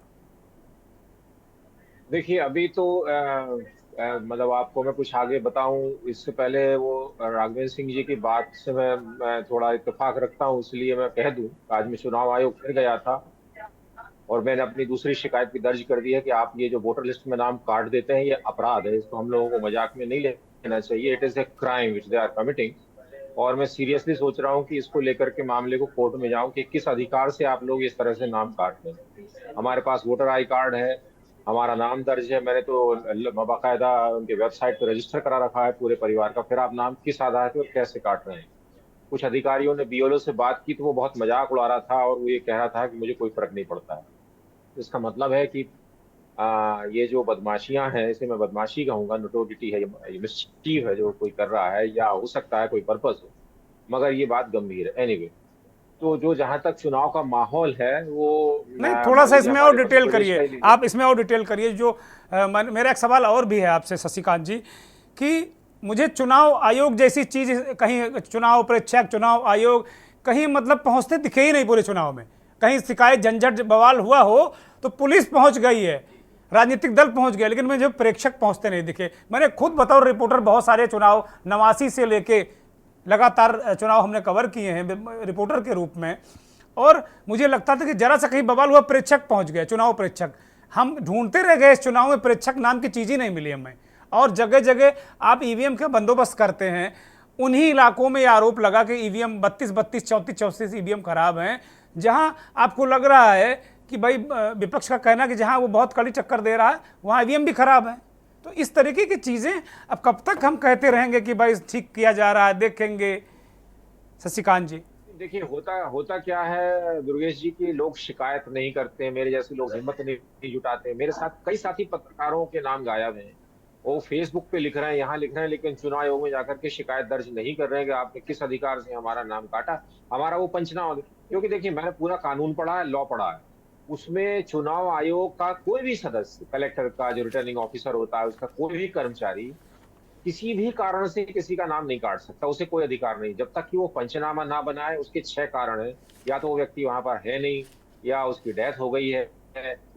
देखिए अभी तो मतलब आपको मैं कुछ आगे बताऊं इससे पहले वो राघवेंद्र सिंह जी की बात से मैं थोड़ा इत्तेफाक रखता हूं, इसलिए मैं कह दूं आज मैं चुनाव आयोग फिर गया था और मैंने अपनी दूसरी शिकायत भी दर्ज कर दी है कि आप ये जो वोटर लिस्ट में नाम काट देते हैं ये अपराध है, इसको हम लोगों को मजाक में नहीं लेना चाहिए। It is a crime which they are committing. और मैं सीरियसली सोच रहा हूँ कि इसको लेकर के मामले को कोर्ट में जाऊं कि किस अधिकार से आप लोग इस तरह से नाम काट रहे हैं। हमारे पास वोटर आई कार्ड है, हमारा नाम दर्ज है, मैंने तो बाकायदा उनके वेबसाइट पर रजिस्टर करा रखा है पूरे परिवार का, फिर आप नाम किस आधार पर कैसे काट रहे हैं? कुछ अधिकारियों ने बीएलओ से बात की तो वो बहुत मजाक उड़ा रहा था और वो ये कह रहा था कि मुझे कोई फर्क नहीं पड़ता है। तो इसका मतलब है कि ये जो बदमाशियां हैं, इसे मैं बदमाशी कहूंगा, नोटोरिटी है, ये मिसचीव है जो कोई कर रहा है, या हो सकता है कोई पर्पस हो, मगर ये बात गंभीर है। एनीवे, तो जो जहां तक चुनाव का माहौल है वो नहीं, थोड़ा सा इसमें और हमारे डिटेल मध्य प्रदेश का करिए, ही लीजिए। आप इसमें और डिटेल करिए। जो मेरा एक सवाल और भी है आपसे शशिकांत जी, कि मुझे चुनाव आयोग जैसी चीज, कहीं चुनाव प्रेक्षक, चुनाव आयोग कहीं मतलब पहुंचते दिखे ही नहीं पूरे चुनाव में। कहीं शिकायत झंझट बवाल हुआ हो तो पुलिस पहुंच गई है, राजनीतिक दल पहुंच गए, लेकिन मुझे प्रेक्षक पहुंचते नहीं दिखे। मैंने खुद बतौर रिपोर्टर बहुत सारे चुनाव 89 से लेके लगातार चुनाव हमने कवर किए हैं रिपोर्टर के रूप में, और मुझे लगता था कि जरा सा कहीं बवाल हुआ प्रेक्षक पहुंच गए, चुनाव प्रेक्षक। हम ढूंढते रह गए इस चुनाव में, प्रेक्षक नाम की चीज ही नहीं मिली हमें। और जगह जगह आप ईवीएम का बंदोबस्त करते हैं, उन्हीं इलाकों में आरोप लगा कि ईवीएम 32 32 34 34 ईवीएम खराब हैं, जहां आपको लग रहा है कि भाई विपक्ष का कहना कि जहां वो बहुत कड़ी टक्कर दे रहा है वहां ईवीएम भी खराब है। तो इस तरीके की चीजें अब कब तक हम कहते रहेंगे कि भाई ठीक किया जा रहा है, देखेंगे? शशिकांत जी, देखिए होता क्या है दुर्गेश जी की लोग शिकायत नहीं करते, मेरे जैसे लोग हिम्मत नहीं जुटाते। मेरे साथ कई साथी पत्रकारों के नाम गायब हैं, वो फेसबुक पे लिख रहे हैं, यहाँ लिख रहे हैं, लेकिन चुनाव आयोग में जाकर के शिकायत दर्ज नहीं कर रहे हैं कि आपने किस अधिकार से हमारा नाम काटा। हमारा वो पंचनामा, क्योंकि देखिए मैंने पूरा कानून पढ़ा है, लॉ पढ़ा है, उसमें चुनाव आयोग का कोई भी सदस्य, कलेक्टर का जो रिटर्निंग ऑफिसर होता है, उसका कोई भी कर्मचारी किसी भी कारण से किसी का नाम नहीं काट सकता, उसे कोई अधिकार नहीं, जब तक कि वो पंचनामा ना बनाए। उसके 6 कारण हैं, या तो वो व्यक्ति वहां पर है नहीं, या उसकी डेथ हो गई है,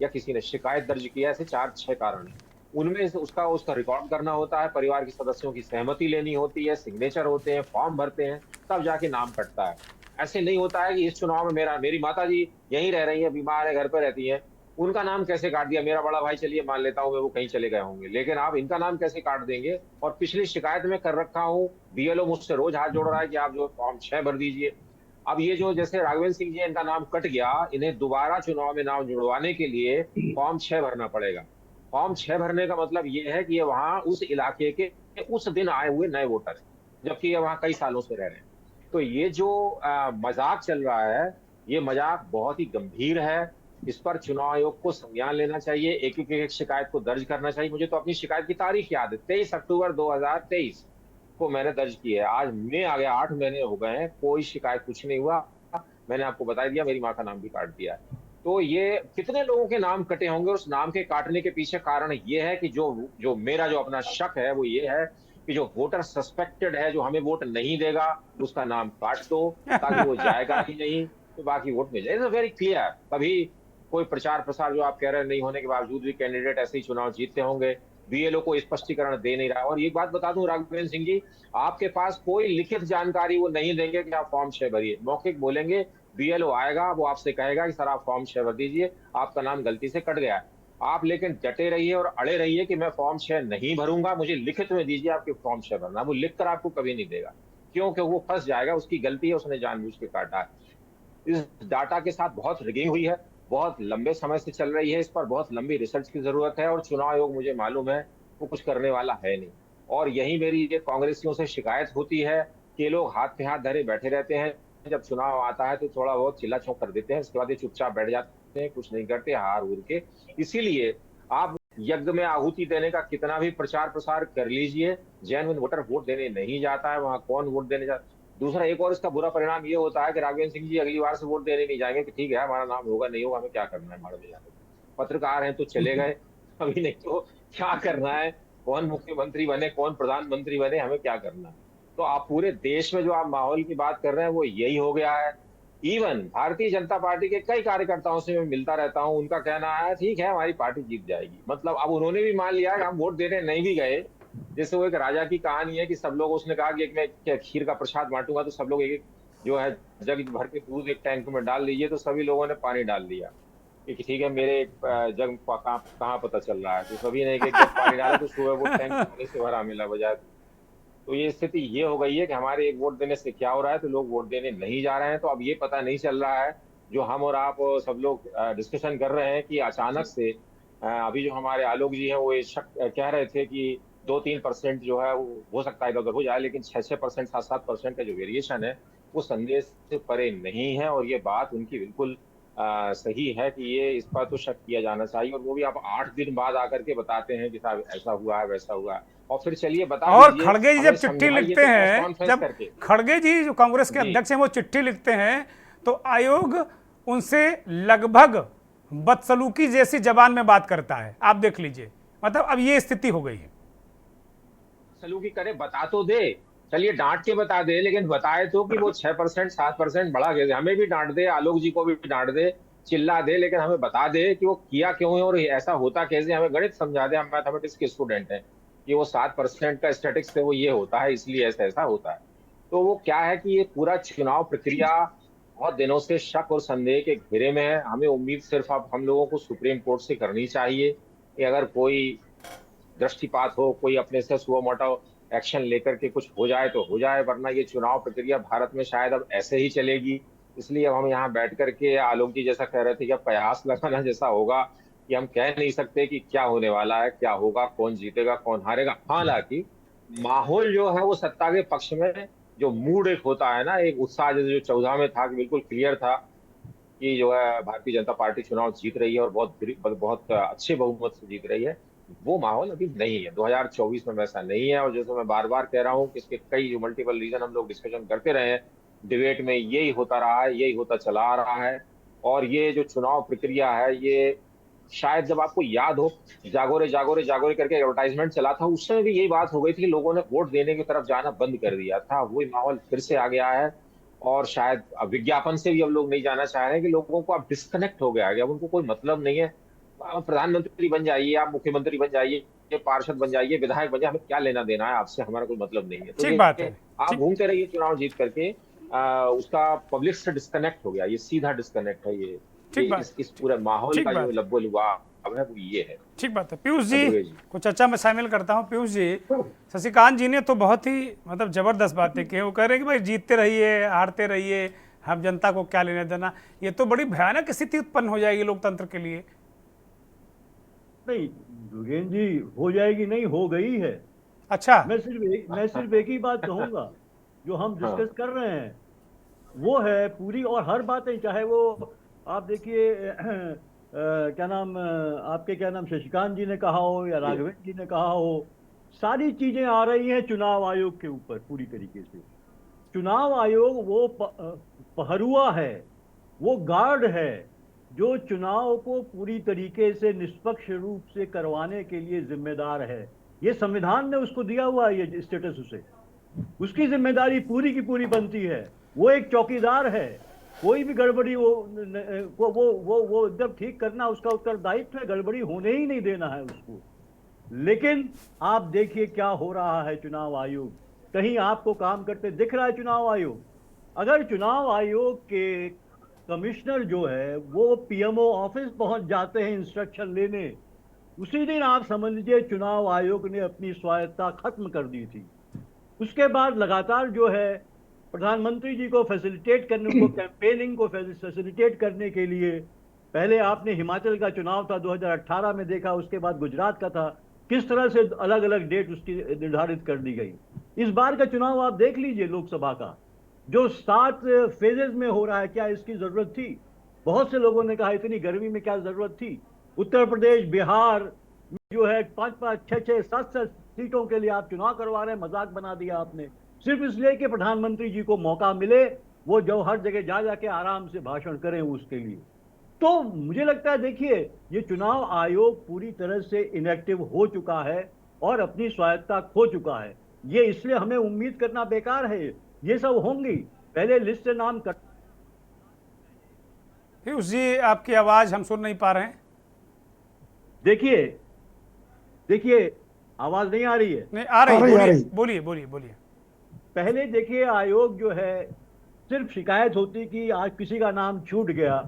या किसी ने शिकायत दर्ज किया, ऐसे 4-6 कारण हैं। उनमें से उसका रिकॉर्ड करना होता है, परिवार के सदस्यों की सहमति लेनी होती है, सिग्नेचर होते हैं, फॉर्म भरते हैं, तब जाके नाम कटता है। ऐसे नहीं होता है कि इस चुनाव में मेरी माता जी यहीं रह रही है, बीमार है, घर पर रहती है, उनका नाम कैसे काट दिया, मेरा बड़ा भाई चलिए मान लेता हूं मैं वो कहीं चले गए होंगे, लेकिन आप इनका नाम कैसे काट देंगे? और पिछली शिकायत में कर रखा हूं, बीएलओ मुझसे रोज हाथ जोड़ रहा है कि आप जो फॉर्म 6 भर दीजिए। अब ये जो जैसे राघवेंद्र सिंह जी, इनका नाम कट गया, इन्हें दोबारा चुनाव में नाम जुड़वाने के लिए फॉर्म 6 भरना पड़ेगा। फॉर्म 6 भरने का मतलब ये है कि ये वहां उस इलाके के उस दिन आए हुए नए वोटर है, जबकि ये वहां कई सालों से रह रहे हैं। तो ये जो मजाक चल रहा है, ये मजाक बहुत ही गंभीर है। इस पर चुनाव आयोग को संज्ञान लेना चाहिए, एक शिकायत को दर्ज करना चाहिए। मुझे तो अपनी शिकायत की तारीख याद है, 23 अक्टूबर 2023 को मैंने दर्ज की है। आज मई आ गया, 8 महीने हो गए हैं, कोई शिकायत कुछ नहीं हुआ। मैंने आपको बता दिया, मेरी माँ का नाम भी काट दिया है। तो ये कितने लोगों के नाम कटे होंगे, उस नाम के काटने के पीछे कारण ये है कि जो मेरा जो अपना शक है वो ये है कि जो वोटर सस्पेक्टेड है, जो हमें वोट नहीं देगा, उसका नाम काट दो, ताकि वो जाएगा ही नहीं, तो बाकी वोट मिल जाए। Very clear. कभी कोई प्रचार प्रसार जो आप कह रहे हैं नहीं होने के बावजूद भी कैंडिडेट ऐसे ही चुनाव जीतते होंगे, बीएलओ को स्पष्टीकरण दे नहीं रहा। और एक बात बता दूं राघवेंद्र सिंह जी, आपके पास कोई लिखित जानकारी वो नहीं देंगे कि आप फॉर्म 6 भरिए, मौखिक बोलेंगे। बीएलओ आएगा, वो आपसे कहेगा कि सर आप फॉर्म 6 भर दीजिए, आपका नाम गलती से कट गया है। आप लेकिन डटे रहिए और अड़े रहिए कि मैं फॉर्म 6 नहीं भरूंगा, मुझे लिखित में दीजिए आपके फॉर्म 6 भरना। वो लिखकर आपको कभी नहीं देगा, क्योंकि वो फंस जाएगा, उसकी गलती है, उसने जानबूझ के काटा है। इस डाटा के साथ बहुत रिगिंग हुई है, बहुत लंबे समय से चल रही है, इस पर बहुत लंबी रिसर्च की जरूरत है, और चुनाव आयोग मुझे मालूम है वो कुछ करने वाला है नहीं। और यही मेरी ये कांग्रेसियों से शिकायत होती है कि लोग हाथ पे हाथ धरे बैठे रहते हैं, जब चुनाव आता है तो थोड़ा बहुत चिल्ला चौंक कर देते हैं, इसके बाद ये चुपचाप बैठ जाते हैं, कुछ नहीं करते, हार उड़ के। इसीलिए आप यज्ञ में आहुति देने का कितना भी प्रचार प्रसार कर लीजिए, जेन्युइन वोटर वोट देने नहीं जाता है, वहां कौन वोट देने जाता। दूसरा एक और इसका बुरा परिणाम ये होता है कि राघवेंद्र सिंह जी अगली बार से वोट देने नहीं जाएंगे कि ठीक है हमारा नाम होगा नहीं होगा, हमें क्या करना है, मारो में जाकर। पत्रकार हैं तो चले गए, अभी नहीं तो क्या करना है, कौन मुख्यमंत्री बने, कौन प्रधानमंत्री बने, हमें क्या करना है। तो आप पूरे देश में जो आप माहौल की बात कर रहे हैं वो यही हो गया है। इवन भारतीय जनता पार्टी के कई कार्यकर्ताओं से मैं मिलता रहता हूं, उनका कहना है ठीक है हमारी पार्टी जीत जाएगी। मतलब अब उन्होंने भी मान लिया कि हम वोट देने नहीं भी गए। जैसे वो एक राजा की कहानी है कि सब लोग, उसने कहा कि एक मैं खीर का प्रसाद बांटूंगा तो सब लोग एक एक जो है जग भर के दूध एक टैंक में डाल लीजिए, तो सभी लोगों ने पानी डाल दिया कि ठीक है मेरे जग कहाँ पता चल रहा है, तो सभी ने एक एक जग पानी डाला, तो सुबह वो टैंक पानी से भरा मिला बजाय। तो ये स्थिति ये हो गई है कि हमारे एक वोट देने से क्या हो रहा है, तो लोग वोट देने नहीं जा रहे हैं। तो अब ये पता नहीं चल रहा है, जो हम और आप सब लोग डिस्कशन कर रहे हैं, कि अचानक से अभी जो हमारे आलोक जी हैं वो ये शक कह रहे थे कि 2-3% जो है वो हो सकता है इधर उधर हो जाए, लेकिन 6-6%, 7-7% का जो वेरिएशन है वो संदेश से परे नहीं है। और ये बात उनकी बिल्कुल सही है कि ये इस पर तो शक किया जाना चाहिए। और वो भी आप 8 दिन बाद आकर के बताते हैं कि साहब ऐसा हुआ है वैसा हुआ है। और फिर चलिए बता और दीजिए, खड़गे जी हमें जब चिट्ठी समझाइए लिखते तो प्रेस हैं, कॉन्फ्रेंस जब करके। खड़गे जी जो कांग्रेस के जी अध्यक्ष हैं वो चिट्ठी लिखते हैं, तो आयोग उनसे लगभग बदसलूकी जैसी जबान में बात करता है। आप देख लीजिए, मतलब अब ये स्थिति हो गई है। सलूकी करे, बता तो दे, चलिए डांट के बता दे, लेकिन बताए तो कि वो 6% 7% बढ़ा गए। हमें भी डांट दे, आलोक जी को भी डांट दे, चिल्ला दे, लेकिन हमें बता दे कि वो किया क्यों है और ऐसा होता कैसे। हमें गणित समझा दे, हम मैथमेटिक्स के स्टूडेंट हैं, कि वो 7% का स्टैटिक्स से वो ये होता है, इसलिए ऐसा ऐसा होता है। तो वो क्या है कि ये पूरा चुनाव प्रक्रिया बहुत दिनों से शक और संदेह के घेरे में है। हमें उम्मीद सिर्फ अब हम लोगों को सुप्रीम कोर्ट से करनी चाहिए कि अगर कोई दृष्टिपात हो, कोई अपने से सुओ मोटो एक्शन लेकर के कुछ हो जाए तो हो जाए, वरना ये चुनाव प्रक्रिया भारत में शायद अब ऐसे ही चलेगी। इसलिए अब हम यहाँ बैठ करके आलोक जी जैसा कह रहे थे कि अब प्रयास लगाना जैसा होगा, कि हम कह नहीं सकते कि क्या होने वाला है, क्या होगा, कौन जीतेगा कौन हारेगा। हालांकि माहौल जो है वो सत्ता के पक्ष में, जो मूड एक होता है ना, एक उत्साह जैसे जो 14 में था कि बिल्कुल क्लियर था कि जो है भारतीय जनता पार्टी चुनाव जीत रही है और बहुत अच्छे बहुमत से जीत रही है, वो माहौल अभी नहीं है। 2024 में वैसा नहीं है। और जैसे मैं बार बार कह रहा हूँ कि इसके कई जो मल्टीपल रीजन हम लोग डिस्कशन करते रहे हैं, डिबेट में यही होता रहा है, यही होता चला आ रहा है। और ये जो चुनाव प्रक्रिया है, ये शायद जब आपको याद हो, जागोरे जागोरे जागोरे करके एडवर्टाइजमेंट चला था, उस समय भी यही बात हो गई थी कि लोगों ने वोट देने की तरफ जाना बंद कर दिया था। वही माहौल फिर से आ गया है। और शायद अब विज्ञापन से भी अब लोग नहीं जाना चाह रहे हैं, कि लोगों को अब डिस्कनेक्ट हो गया है, अब उनको कोई मतलब नहीं है। आप प्रधानमंत्री बन जाइए, आप मुख्यमंत्री बन जाइए, पार्षद बन जाइए, विधायक बन जाइए, हमें क्या लेना देना है आपसे, हमारा कोई मतलब नहीं है। तो ठीक बात है। ये आप ठीक, घूमते रहिए चुनाव जीत करके, उसका पब्लिक से डिस्कनेक्ट हो गया, ये सीधा डिस्कनेक्ट है। ये ठीक बात, इस पूरे माहौल ठीक का जो बात है। लब्बो लुभाव है वो ये है। ठीक बात है। पीयूष जी दुबे जी। को चर्चा में शामिल करता हूं। पीयूष जी, शशिकांत जी ने तो बहुत ही मतलब जबरदस्त बातें की। वो कह रहे हैं कि भाई जीतते रहिए, हारते रहिए, हम जनता को क्या लेना देना। ये तो बड़ी भयानक स्थिति उत्पन्न हो जाएगी लोकतंत्र के लिए। नहीं दुर्गेन जी, हो जाएगी नहीं, हो गई है। अच्छा, मैं सिर्फ एक ही बात कहूंगा, जो हम हाँ डिस्कस कर रहे हैं वो है पूरी, और हर बातें, चाहे वो आप देखिए क्या नाम आपके क्या नाम शशिकांत जी ने कहा हो या राघवेंद्र जी ने कहा हो, सारी चीजें आ रही हैं चुनाव आयोग के ऊपर पूरी तरीके से। चुनाव आयोग वो पहरुआ है, वो गार्ड है, जो चुनाव को पूरी तरीके से निष्पक्ष रूप से करवाने के लिए जिम्मेदार है। ये संविधान ने उसको दिया हुआ है ये स्टेटस उसे, उसकी जिम्मेदारी पूरी की पूरी बनती है। वो एक चौकीदार है, कोई भी गड़बड़ी वो एकदम ठीक करना उसका उत्तरदायित्व है, गड़बड़ी होने ही नहीं देना है उसको। लेकिन आप देखिए क्या हो रहा है चुनाव आयोग, कहीं आपको काम करते दिख रहा है चुनाव आयोग? अगर चुनाव आयोग के कमिश्नर जो है वो पीएमओ ऑफिस पहुंच जाते हैं इंस्ट्रक्शन लेने, उसी दिन आप समझ लीजिए चुनाव आयोग ने अपनी स्वायत्ता खत्म कर दी थी। उसके बाद लगातार जो है प्रधानमंत्री जी को फैसिलिटेट करने को, कैंपेनिंग को फैसिलिटेट करने के लिए, पहले आपने हिमाचल का चुनाव था 2018 में देखा, उसके बाद गुजरात का था, किस तरह से अलग अलग डेट उसकी निर्धारित कर दी गई। इस बार का चुनाव आप देख लीजिए लोकसभा का, जो 7 फेजेस में हो रहा है, क्या इसकी जरूरत थी? बहुत से लोगों ने कहा इतनी गर्मी में क्या जरूरत थी? उत्तर प्रदेश, बिहार में जो है 5-5, 6-6, 7-7 सीटों के लिए आप चुनाव करवा रहे हैं, मजाक बना दिया आपने, सिर्फ इसलिए कि प्रधानमंत्री जी को मौका मिले, वो जो हर जगह जा जाके आराम से भाषण करें उसके लिए। तो मुझे लगता है देखिए ये चुनाव आयोग पूरी तरह से इनएक्टिव हो चुका है और अपनी स्वायत्ता खो चुका है। ये इसलिए हमें उम्मीद करना बेकार है, ये सब होंगी, पहले लिस्ट से नाम कट पीयूष जी, आपकी आवाज हम सुन नहीं पा रहे हैं। देखिए देखिए, आवाज नहीं आ रही है? नहीं आ रही, आ बोलिए रही। बोलिए बोलिए बोलिए। पहले देखिए, आयोग जो है, सिर्फ शिकायत होती कि आज किसी का नाम छूट गया,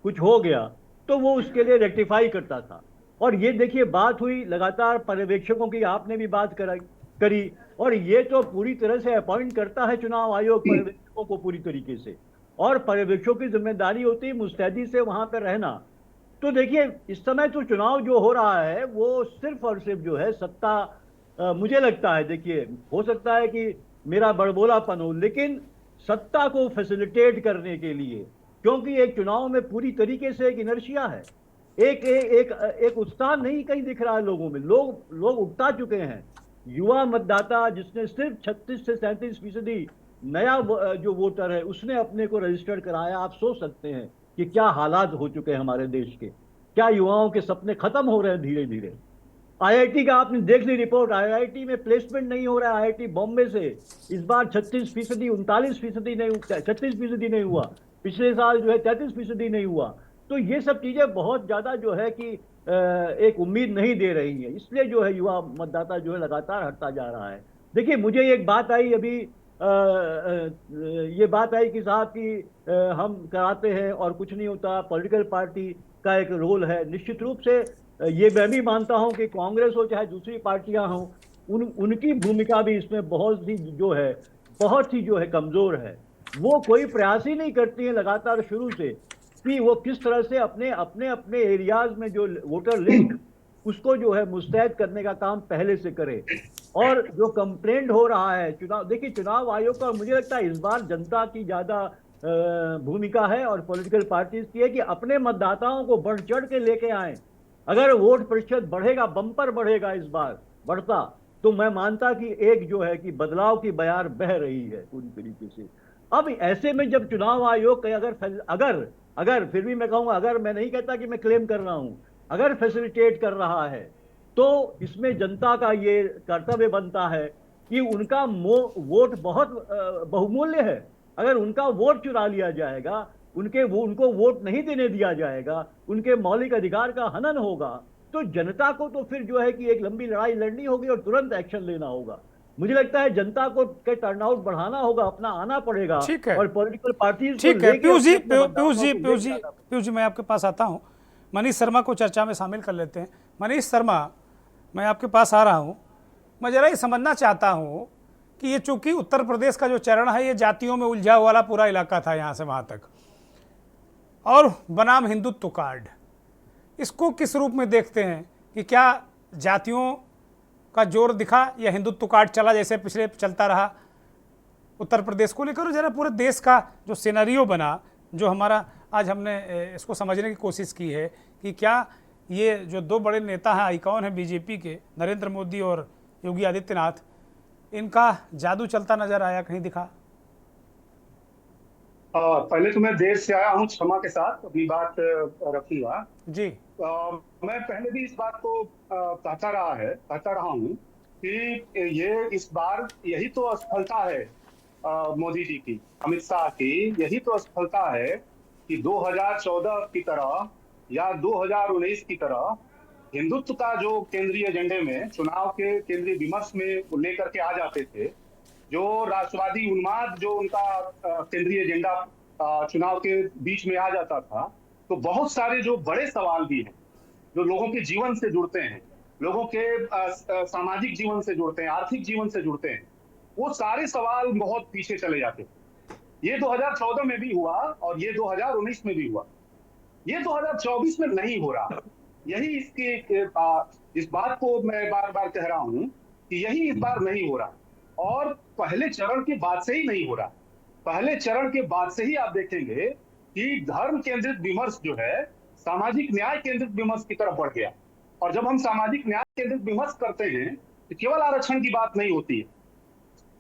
कुछ हो गया, तो वो उसके लिए रेक्टिफाई करता था। और ये देखिए, बात हुई लगातार पर्यवेक्षकों की, आपने भी बात करी, और ये तो पूरी तरह से अपॉइंट करता है चुनाव आयोग पर्यवेक्षकों को पूरी तरीके से, और पर्यवेक्षकों की जिम्मेदारी होती है मुस्तैदी से वहां पर रहना। तो देखिए, इस समय तो चुनाव जो हो रहा है वो सिर्फ और सिर्फ जो है सत्ता, मुझे लगता है, देखिए हो सकता है कि मेरा बड़बोलापन हो, लेकिन सत्ता को फैसिलिटेट करने के लिए, क्योंकि एक चुनाव में पूरी तरीके से एक इनर्शिया है, एक एक एक उत्साह नहीं कहीं दिख रहा है लोगों में। लोग उकता चुके हैं। युवा मतदाता जिसने सिर्फ 36 से 37% नया जो वोटर है उसने अपने को रजिस्टर्ड कराया, आप सोच सकते हैं कि क्या हालात हो चुके हैं हमारे देश के, क्या युवाओं के सपने खत्म हो रहे हैं धीरे धीरे। आईआईटी का आपने देख ली रिपोर्ट, आईआईटी में प्लेसमेंट नहीं हो रहा है। आईआईटी बॉम्बे से इस बार 36%, 39% नहीं, 36% नहीं हुआ। पिछले साल जो है 33% नहीं हुआ। तो ये सब चीजें बहुत ज्यादा जो है कि एक उम्मीद नहीं दे रही है, इसलिए जो है युवा मतदाता जो है लगातार हटता जा रहा है। देखिए, मुझे एक बात आई अभी, ये बात आई कि साहब कि हम कराते हैं और कुछ नहीं होता, पॉलिटिकल पार्टी का एक रोल है। निश्चित रूप से ये मैं भी मानता हूं कि कांग्रेस हो चाहे दूसरी पार्टियां हों, उनकी भूमिका भी इसमें बहुत ही जो है कमजोर है। वो कोई प्रयास ही नहीं करती है लगातार शुरू से कि वो किस तरह से अपने अपने अपने एरियाज में जो वोटर लिस्ट उसको जो है मुस्तैद करने का काम पहले से करे। और जो कंप्लेंट हो रहा है चुनाव, देखिए चुनाव आयोग का, मुझे लगता है इस बार जनता की ज्यादा भूमिका है और पॉलिटिकल पार्टीज की है कि अपने मतदाताओं को बढ़ चढ़ के लेके आए। अगर वोट प्रतिशत बढ़ेगा, बम्पर बढ़ेगा इस बार बढ़ता, तो मैं मानता कि एक जो है कि बदलाव की बयार बह रही है पूरी तरीके से। अब ऐसे में जब चुनाव आयोग अगर अगर फिर भी मैं कहूंगा, अगर मैं नहीं कहता कि मैं क्लेम कर रहा हूं, अगर फैसिलिटेट कर रहा है तो इसमें जनता का ये कर्तव्य बनता है कि उनका वोट बहुत बहुमूल्य है। अगर उनका वोट चुरा लिया जाएगा, उनको वोट नहीं देने दिया जाएगा, उनके मौलिक अधिकार का हनन होगा, तो जनता को तो फिर जो है कि एक लंबी लड़ाई लड़नी होगी और तुरंत एक्शन लेना होगा। मुझे लगता है जनता को के टर्नआउट बढ़ाना होगा, अपना आना पड़ेगा। ठीक है, और पॉलिटिकल पार्टीज ठीक है। पीयूष जी मैं आपके पास आता हूं। मनीष शर्मा को चर्चा में शामिल कर लेते हैं। मनीष शर्मा, मैं आपके पास आ रहा हूं। मैं जरा ये समझना चाहता हूं कि ये चूंकि उत्तर प्रदेश का जो चरण है ये जातियों में उलझा वाला पूरा इलाका था यहाँ से वहाँ तक, और बनाम हिंदुत्व कार्ड, इसको किस रूप में देखते हैं कि क्या जातियों का जोर दिखा या हिंदुत्व कार्ड चला जैसे पिछले चलता रहा उत्तर प्रदेश को लेकर? जरा पूरे देश का जो सिनेरियो बना, जो हमारा आज हमने इसको समझने की कोशिश की है कि क्या ये जो दो बड़े नेता हैं, आइकॉन हैं बीजेपी के, नरेंद्र मोदी और योगी आदित्यनाथ, इनका जादू चलता नजर आया, कहीं दिखा? पहले तो मैं देर से आया हूँ, क्षमा के साथ अपनी बात रखूंगा जी। मैं पहले भी इस बात को कहता रहा हूँ कि ये इस बार यही तो असफलता है मोदी जी की, अमित शाह की, यही तो असफलता है कि 2014 की तरह या 2019 की तरह हिंदुत्व का जो केंद्रीय एजेंडे में, चुनाव के केंद्रीय विमर्श में लेकर के आ जाते थे, जो राष्ट्रवादी उन्माद जो उनका केंद्रीय एजेंडा चुनाव के बीच में आ जाता था, तो बहुत सारे जो बड़े सवाल भी हैं जो लोगों के जीवन से जुड़ते हैं, लोगों के सामाजिक जीवन से जुड़ते हैं, आर्थिक जीवन से जुड़ते हैं, वो सारे सवाल बहुत पीछे चले जाते हैं। ये 2014 में भी हुआ और ये 2019 में भी हुआ, ये 2024 में नहीं हो रहा। यही इस बात को मैं बार बार कह रहा हूं कि यही इस बार नहीं हो रहा, और पहले चरण के बाद से ही नहीं हो रहा। पहले चरण के बाद से ही आप देखेंगे कि धर्म केंद्रित विमर्श जो है सामाजिक न्याय केंद्रित विमर्श की तरफ बढ़ गया। और जब हम सामाजिक न्याय केंद्रित विमर्श करते हैं तो केवल आरक्षण की बात नहीं होती है।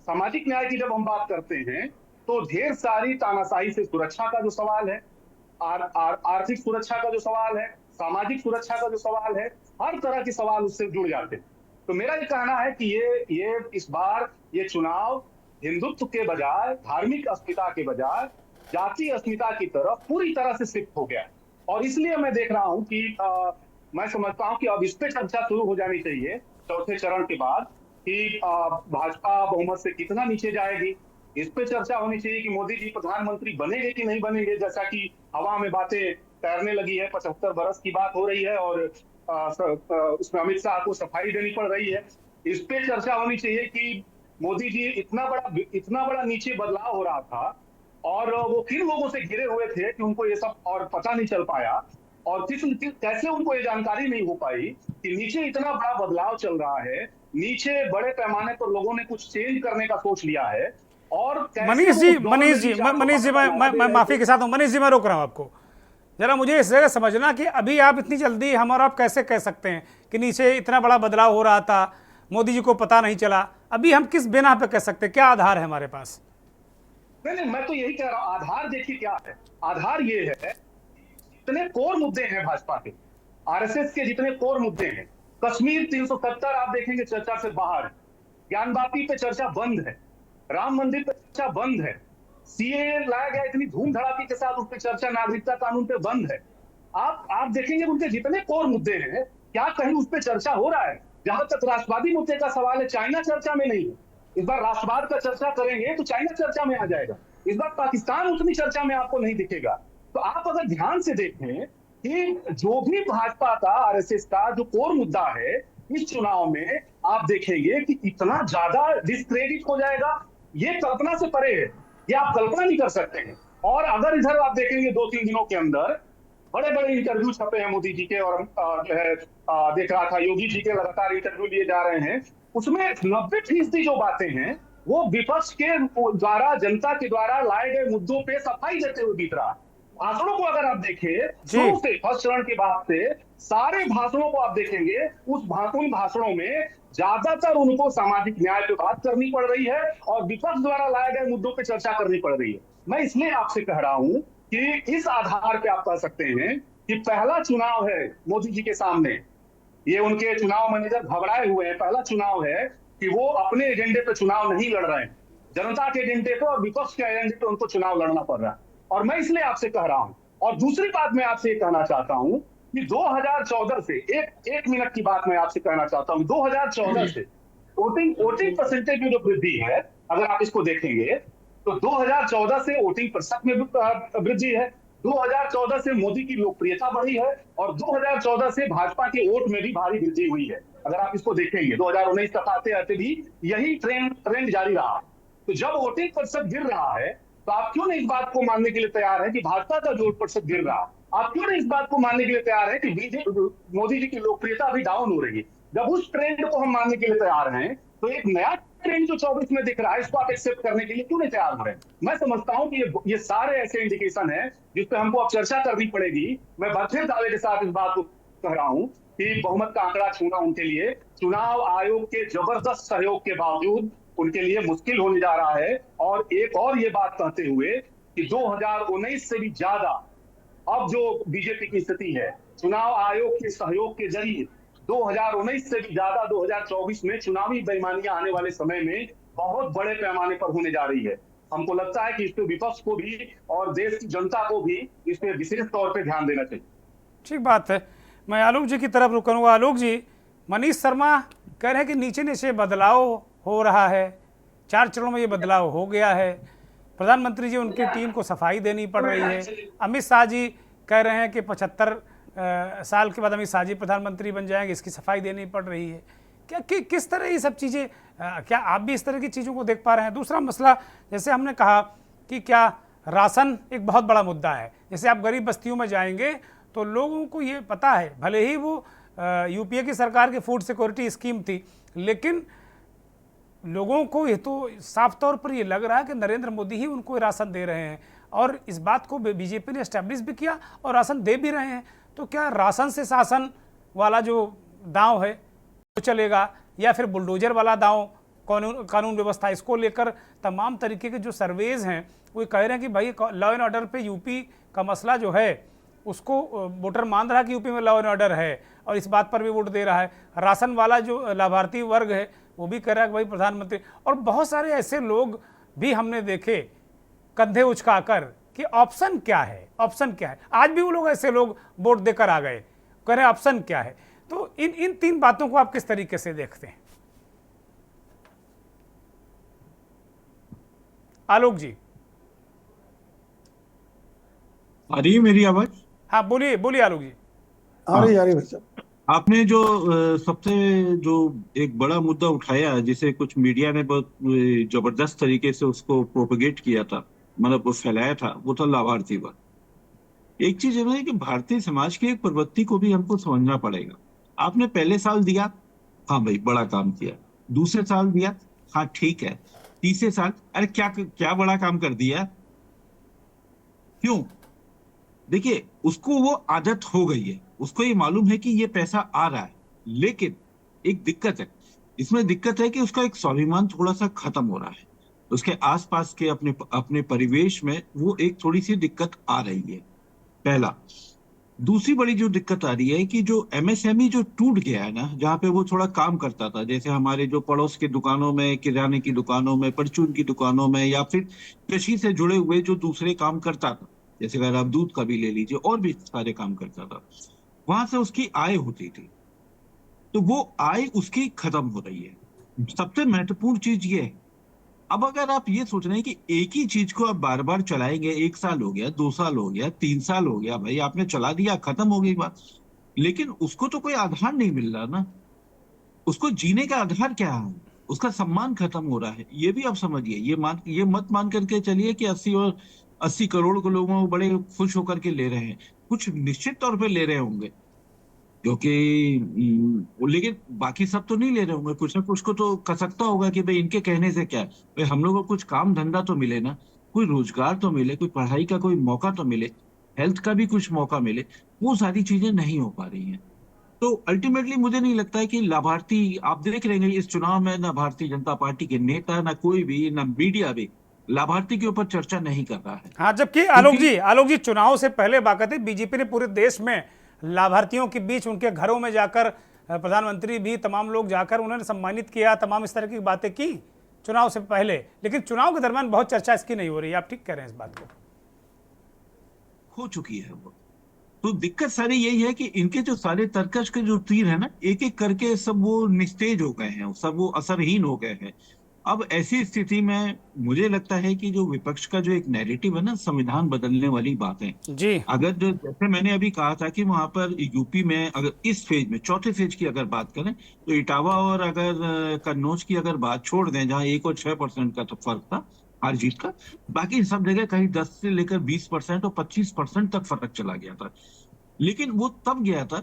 सामाजिक न्याय की जब हम बात करते हैं तो ढेर सारी तानाशाही से सुरक्षा का जो सवाल है, आर्थिक सुरक्षा का जो सवाल है, सामाजिक सुरक्षा का जो सवाल है, हर तरह के सवाल उससे जुड़ जाते हैं। तो मेरा ये कहना है कि ये इस बार ये चुनाव हिंदुत्व के बजाय, धार्मिक अस्मिता के बजाय जातीय अस्मिता की तरफ पूरी तरह से शिफ्ट हो गया है। और इसलिए मैं देख रहा हूं कि मैं समझता हूं कि अब इस पे चर्चा शुरू हो जानी चाहिए चौथे चरण के बाद कि भाजपा बहुमत से कितना नीचे जाएगी। इस पे चर्चा होनी चाहिए कि मोदी जी प्रधानमंत्री बनेंगे कि नहीं बनेंगे, जैसा कि हवा में बातें तैरने लगी है। 75 बरस की बात हो रही है और उसमें अमित शाह को सफाई देनी पड़ रही है। इस पे चर्चा होनी चाहिए कि मोदी जी इतना बड़ा नीचे बदलाव हो रहा था और वो किन लोगों से घिरे हुए थे कि उनको ये सब और पता नहीं चल पाया, और कैसे उनको ये जानकारी नहीं हो पाई कि नीचे इतना बड़ा बदलाव चल रहा है, नीचे बड़े पैमाने पर लोगों ने कुछ चेंज करने का सोच लिया है। और मनीष जी मैं माफी के साथ हूं। मनीष जी मैं रोक रहा हूं आपको, जरा मुझे इस जगह समझना कि अभी आप इतनी जल्दी हम और आप कैसे कह सकते हैं कि नीचे इतना बड़ा बदलाव हो रहा था, मोदी जी को पता नहीं चला। अभी हम किस बिना पे कह सकते हैं, क्या आधार है हमारे पास? नहीं, मैं तो यही कह रहा हूं, आधार देखिए क्या है। आधार ये है, जितने कोर मुद्दे हैं भाजपा के, आरएसएस के जितने कोर मुद्दे हैं, कश्मीर 370 आप देखेंगे चर्चा से बाहर है, ज्ञानवापी पे चर्चा बंद है, राम मंदिर पे चर्चा बंद है, सीए लाया गया इतनी धूम धड़ाके के साथ उस पर चर्चा नागरिकता कानून पे बंद है। आप देखेंगे उनके जितने कोर मुद्दे हैं, क्या कहीं उस पर चर्चा हो रहा है? जहां तक राष्ट्रवादी मुद्दे का सवाल है, चाइना चर्चा में नहीं है। इस बार राष्ट्रवाद का चर्चा करेंगे तो चाइना चर्चा में आ जाएगा। इस बार पाकिस्तान उतनी चर्चा में आपको नहीं दिखेगा। तो आप अगर ध्यान से देखें कि जो भी भाजपा का, आरएसएस का जो कोर मुद्दा है, इस चुनाव में आप देखेंगे कि इतना ज्यादा डिस्क्रेडिट हो जाएगा, ये कल्पना से परे है, ये आप कल्पना नहीं कर सकते हैं। और अगर इधर आप देखेंगे 2-3 दिनों के अंदर बड़े बड़े इंटरव्यू छपे हैं मोदी जी के, और जो है देख रहा था योगी जी के लगातार इंटरव्यू लिए जा रहे हैं, उसमें 90% जो बातें हैं वो विपक्ष के द्वारा, जनता के द्वारा लाए गए मुद्दों पे सफाई देते हुए बीत रहा है। भाषणों को अगर आप देखें शुरू से, फर्स्ट चरण के बाद से सारे भाषणों को आप देखेंगे, उन भाषणों में ज्यादातर उनको सामाजिक न्याय पे बात करनी पड़ रही है और विपक्ष द्वारा लाए गए मुद्दों पे चर्चा करनी पड़ रही है। मैं इसलिए आपसे कह रहा हूं कि इस आधार पे आप कह सकते हैं कि पहला चुनाव है मोदी जी के सामने, ये उनके चुनाव मैनेजर घबराए हुए हैं, पहला चुनाव है कि वो अपने एजेंडे पे चुनाव नहीं लड़ रहे हैं, जनता के एजेंडे पे और विपक्ष के एजेंडे पे उनको चुनाव लड़ना पड़ रहा है। और मैं इसलिए आपसे कह रहा हूं, और दूसरी बात मैं आपसे ये कहना चाहता हूं कि 2014 से एक मिनट की बात मैं आपसे कहना चाहता हूं, 2014 से वोटिंग परसेंटेज में जो वृद्धि है, अगर आप इसको देखेंगे तो 2014 से वोटिंग प्रतिशत में वृद्धि है, 2014 से मोदी की लोकप्रियता बढ़ी है और 2014 से भाजपा के वोट में भी भारी वृद्धि हुई है। अगर आप इसको देखेंगे 2019 तक आते आते भी यही ट्रेंड जारी रहा। तो जब वोटिंग प्रतिशत गिर रहा है तो आप क्यों नहीं इस बात को मानने के लिए तैयार है कि भाजपा का वोट प्रतिशत गिर रहा है? आप क्यों नहीं इस बात को मानने के लिए तैयार है कि मोदी जी की लोकप्रियता अभी डाउन हो रही है? जब उस ट्रेंड को हम मानने के लिए तैयार हैं तो एक नया ट्रेंड जो 24 में दिख रहा है, इसको आप एक्सेप्ट करने के लिए क्यों नहीं तैयार हो रहे हैं? मैं समझता हूं कि ये सारे ऐसे इंडिकेशन है जिस पे हमको अब चर्चा करनी पड़ेगी। मैं बढ़ते दावे के साथ इस बात को कह रहा हूं कि बहुमत का आंकड़ा छूना उनके लिए चुनाव आयोग के जबरदस्त सहयोग के बावजूद उनके लिए मुश्किल होने जा रहा है। और एक और ये बात कहते हुए कि 2019 से भी ज्यादा अब जो बीजेपी की स्थिति है, चुनाव आयोग के सहयोग के जरिए 2019 से भी ज्यादा 2024 में चुनावी बेईमानियां आने वाले समय में बहुत बड़े पैमाने पर होने जा रही है। हमको लगता है कि इस पे विपक्ष को भी और देश की जनता को भी इस पे विशेष तौर पे ध्यान देना चाहिए। ठीक बात है। मैं आलोक जी की तरफ रुक करूँगा। आलोक जी, मनीष शर्मा कह रहे हैं कि नीचे नीचे बदलाव हो रहा है, 4 चरणों में ये बदलाव हो गया है, प्रधानमंत्री जी उनकी टीम को सफाई देनी पड़ रही है। अमित शाह जी कह रहे हैं कि 75 साल के बाद अमित शाह जी प्रधानमंत्री बन जाएंगे, इसकी सफाई देनी पड़ रही है। क्या किस तरह ये सब चीज़ें, क्या आप भी इस तरह की चीज़ों को देख पा रहे हैं? दूसरा मसला, जैसे हमने कहा कि क्या राशन एक बहुत बड़ा मुद्दा है। जैसे आप गरीब बस्तियों में जाएंगे तो लोगों को ये पता है, भले ही वो यूपीए की सरकार की फूड सिक्योरिटी स्कीम थी, लेकिन लोगों को ये तो साफ तौर पर ये लग रहा है कि नरेंद्र मोदी ही उनको राशन दे रहे हैं और इस बात को बीजेपी ने एस्टैब्लिश भी किया और राशन दे भी रहे हैं। तो क्या राशन से शासन वाला जो दांव है वो चलेगा, या फिर बुलडोजर वाला दांव, कानून व्यवस्था, इसको लेकर तमाम तरीके के जो सर्वेज हैं वो कह रहे हैं कि भाई लॉ एंड ऑर्डर पे यूपी का मसला जो है उसको वोटर मान रहा है कि यूपी में लॉ एंड ऑर्डर है और इस बात पर भी वोट दे रहा है। राशन वाला जो लाभार्थी वर्ग है वो भी कह रहा है कि भाई प्रधानमंत्री, और बहुत सारे ऐसे लोग भी हमने देखे कंधे उचकाकर कि ऑप्शन क्या है, ऑप्शन क्या है। आज भी वो लोग ऐसे लोग वोट देकर आ गए, कह रहे ऑप्शन क्या है। तो इन तीन बातों को आप किस तरीके से देखते हैं आलोक जी? आ रही है मेरी आवाज? हाँ बोलिए बोलिए आलोक जी। आ रही भाई साहब। आपने जो सबसे जो एक बड़ा मुद्दा उठाया, जिसे कुछ मीडिया ने बहुत जबरदस्त तरीके से उसको प्रोपेगेट किया था, मतलब वो फैलाया था, वो था लाभार्थीवाद। एक चीज है ना कि भारतीय समाज की एक प्रवृत्ति को भी हमको समझना पड़ेगा। आपने पहले साल दिया, हाँ भाई बड़ा काम किया। दूसरे साल दिया, हाँ ठीक है। तीसरे साल, अरे क्या क्या बड़ा काम कर दिया? क्यों? देखिए, उसको वो आदत हो गई है, उसको ये मालूम है कि ये पैसा आ रहा है। लेकिन एक दिक्कत है, इसमें दिक्कत है कि उसका एक स्वाभिमान थोड़ा सा खत्म हो रहा है। उसके आसपास के अपने अपने परिवेश में वो एक थोड़ी सी दिक्कत आ रही है, पहला। दूसरी बड़ी जो दिक्कत आ रही है कि जो एमएसएमई जो टूट गया है ना, जहाँ पे वो थोड़ा काम करता था, जैसे हमारे जो पड़ोस के दुकानों में, किराने की दुकानों में, परचून की दुकानों में, या फिर कृषि से जुड़े हुए जो दूसरे काम करता था, जैसे अगर आप दूध का भी ले लीजिए, और भी सारे काम करता था, वहां से उसकी आय होती थी। तो वो आय उसकी खत्म हो रही है। सबसे महत्वपूर्ण चीज ये है, अब अगर आप ये सोच रहे हैं कि एक ही चीज को आप बार बार चलाएंगे, 1 साल हो गया, 2 साल हो गया, 3 साल हो गया, भाई आपने चला दिया, खत्म हो गई बात। लेकिन उसको तो कोई आधार नहीं मिल रहा ना, उसको जीने का आधार क्या है? उसका सम्मान खत्म हो रहा है। ये भी आप समझिए, ये मत मान करके चलिए कि 80 करोड़ के लोगों को बड़े खुश होकर के ले रहे हैं। कुछ निश्चित तौर पे ले रहे होंगे, क्योंकि लेकिन बाकी सब तो नहीं ले रहे होंगे। कुछ ना कुछ को तो कसकता होगा कि भाई इनके कहने से क्या है, भाई हम लोग को कुछ काम धंधा तो मिले ना, कोई रोजगार तो मिले, कोई पढ़ाई का कोई मौका तो मिले, हेल्थ का भी कुछ मौका मिले। वो सारी चीजें नहीं हो पा रही हैं। तो अल्टीमेटली मुझे नहीं लगता है कि लाभार्थी, आप देख रहे हैं इस चुनाव में ना भारतीय जनता पार्टी के नेता, ना कोई भी, ना मीडिया भी लाभार्थी के ऊपर चर्चा नहीं कर रहा है। हाँ, जबकि क्योंकि आलोक जी चुनाव से पहले बाकायदे बीजेपी ने पूरे देश में लाभार्थियों के बीच उनके घरों में जाकर, प्रधानमंत्री भी, तमाम लोग जाकर उन्होंने सम्मानित किया, तमाम इस तरह की बातें की चुनाव से पहले। लेकिन चुनाव के दरमियान बहुत चर्चा इसकी नहीं हो रही। आप ठीक कह रहे हैं इस बात को। हो चुकी है वो। तो दिक्कत सारी यही है कि इनके जो सारे तर्कश के जो तीर है ना, एक एक करके सब वो निस्तेज हो गए हैं, सब वो असरहीन हो गए हैं। अब ऐसी स्थिति में मुझे लगता है कि जो विपक्ष का जो एक नैरेटिव है ना, संविधान बदलने वाली बातें, जी अगर जो जैसे मैंने अभी कहा था कि वहां पर यूपी में अगर इस फेज में, चौथे फेज की अगर बात करें, तो इटावा और अगर कन्नौज की अगर बात छोड़ दें, जहां 1 और 6% का तो फर्क था हार जीत का, बाकी सब जगह कहीं 10 से लेकर 20% और 25% तक फर्क चला गया था। लेकिन वो तब गया था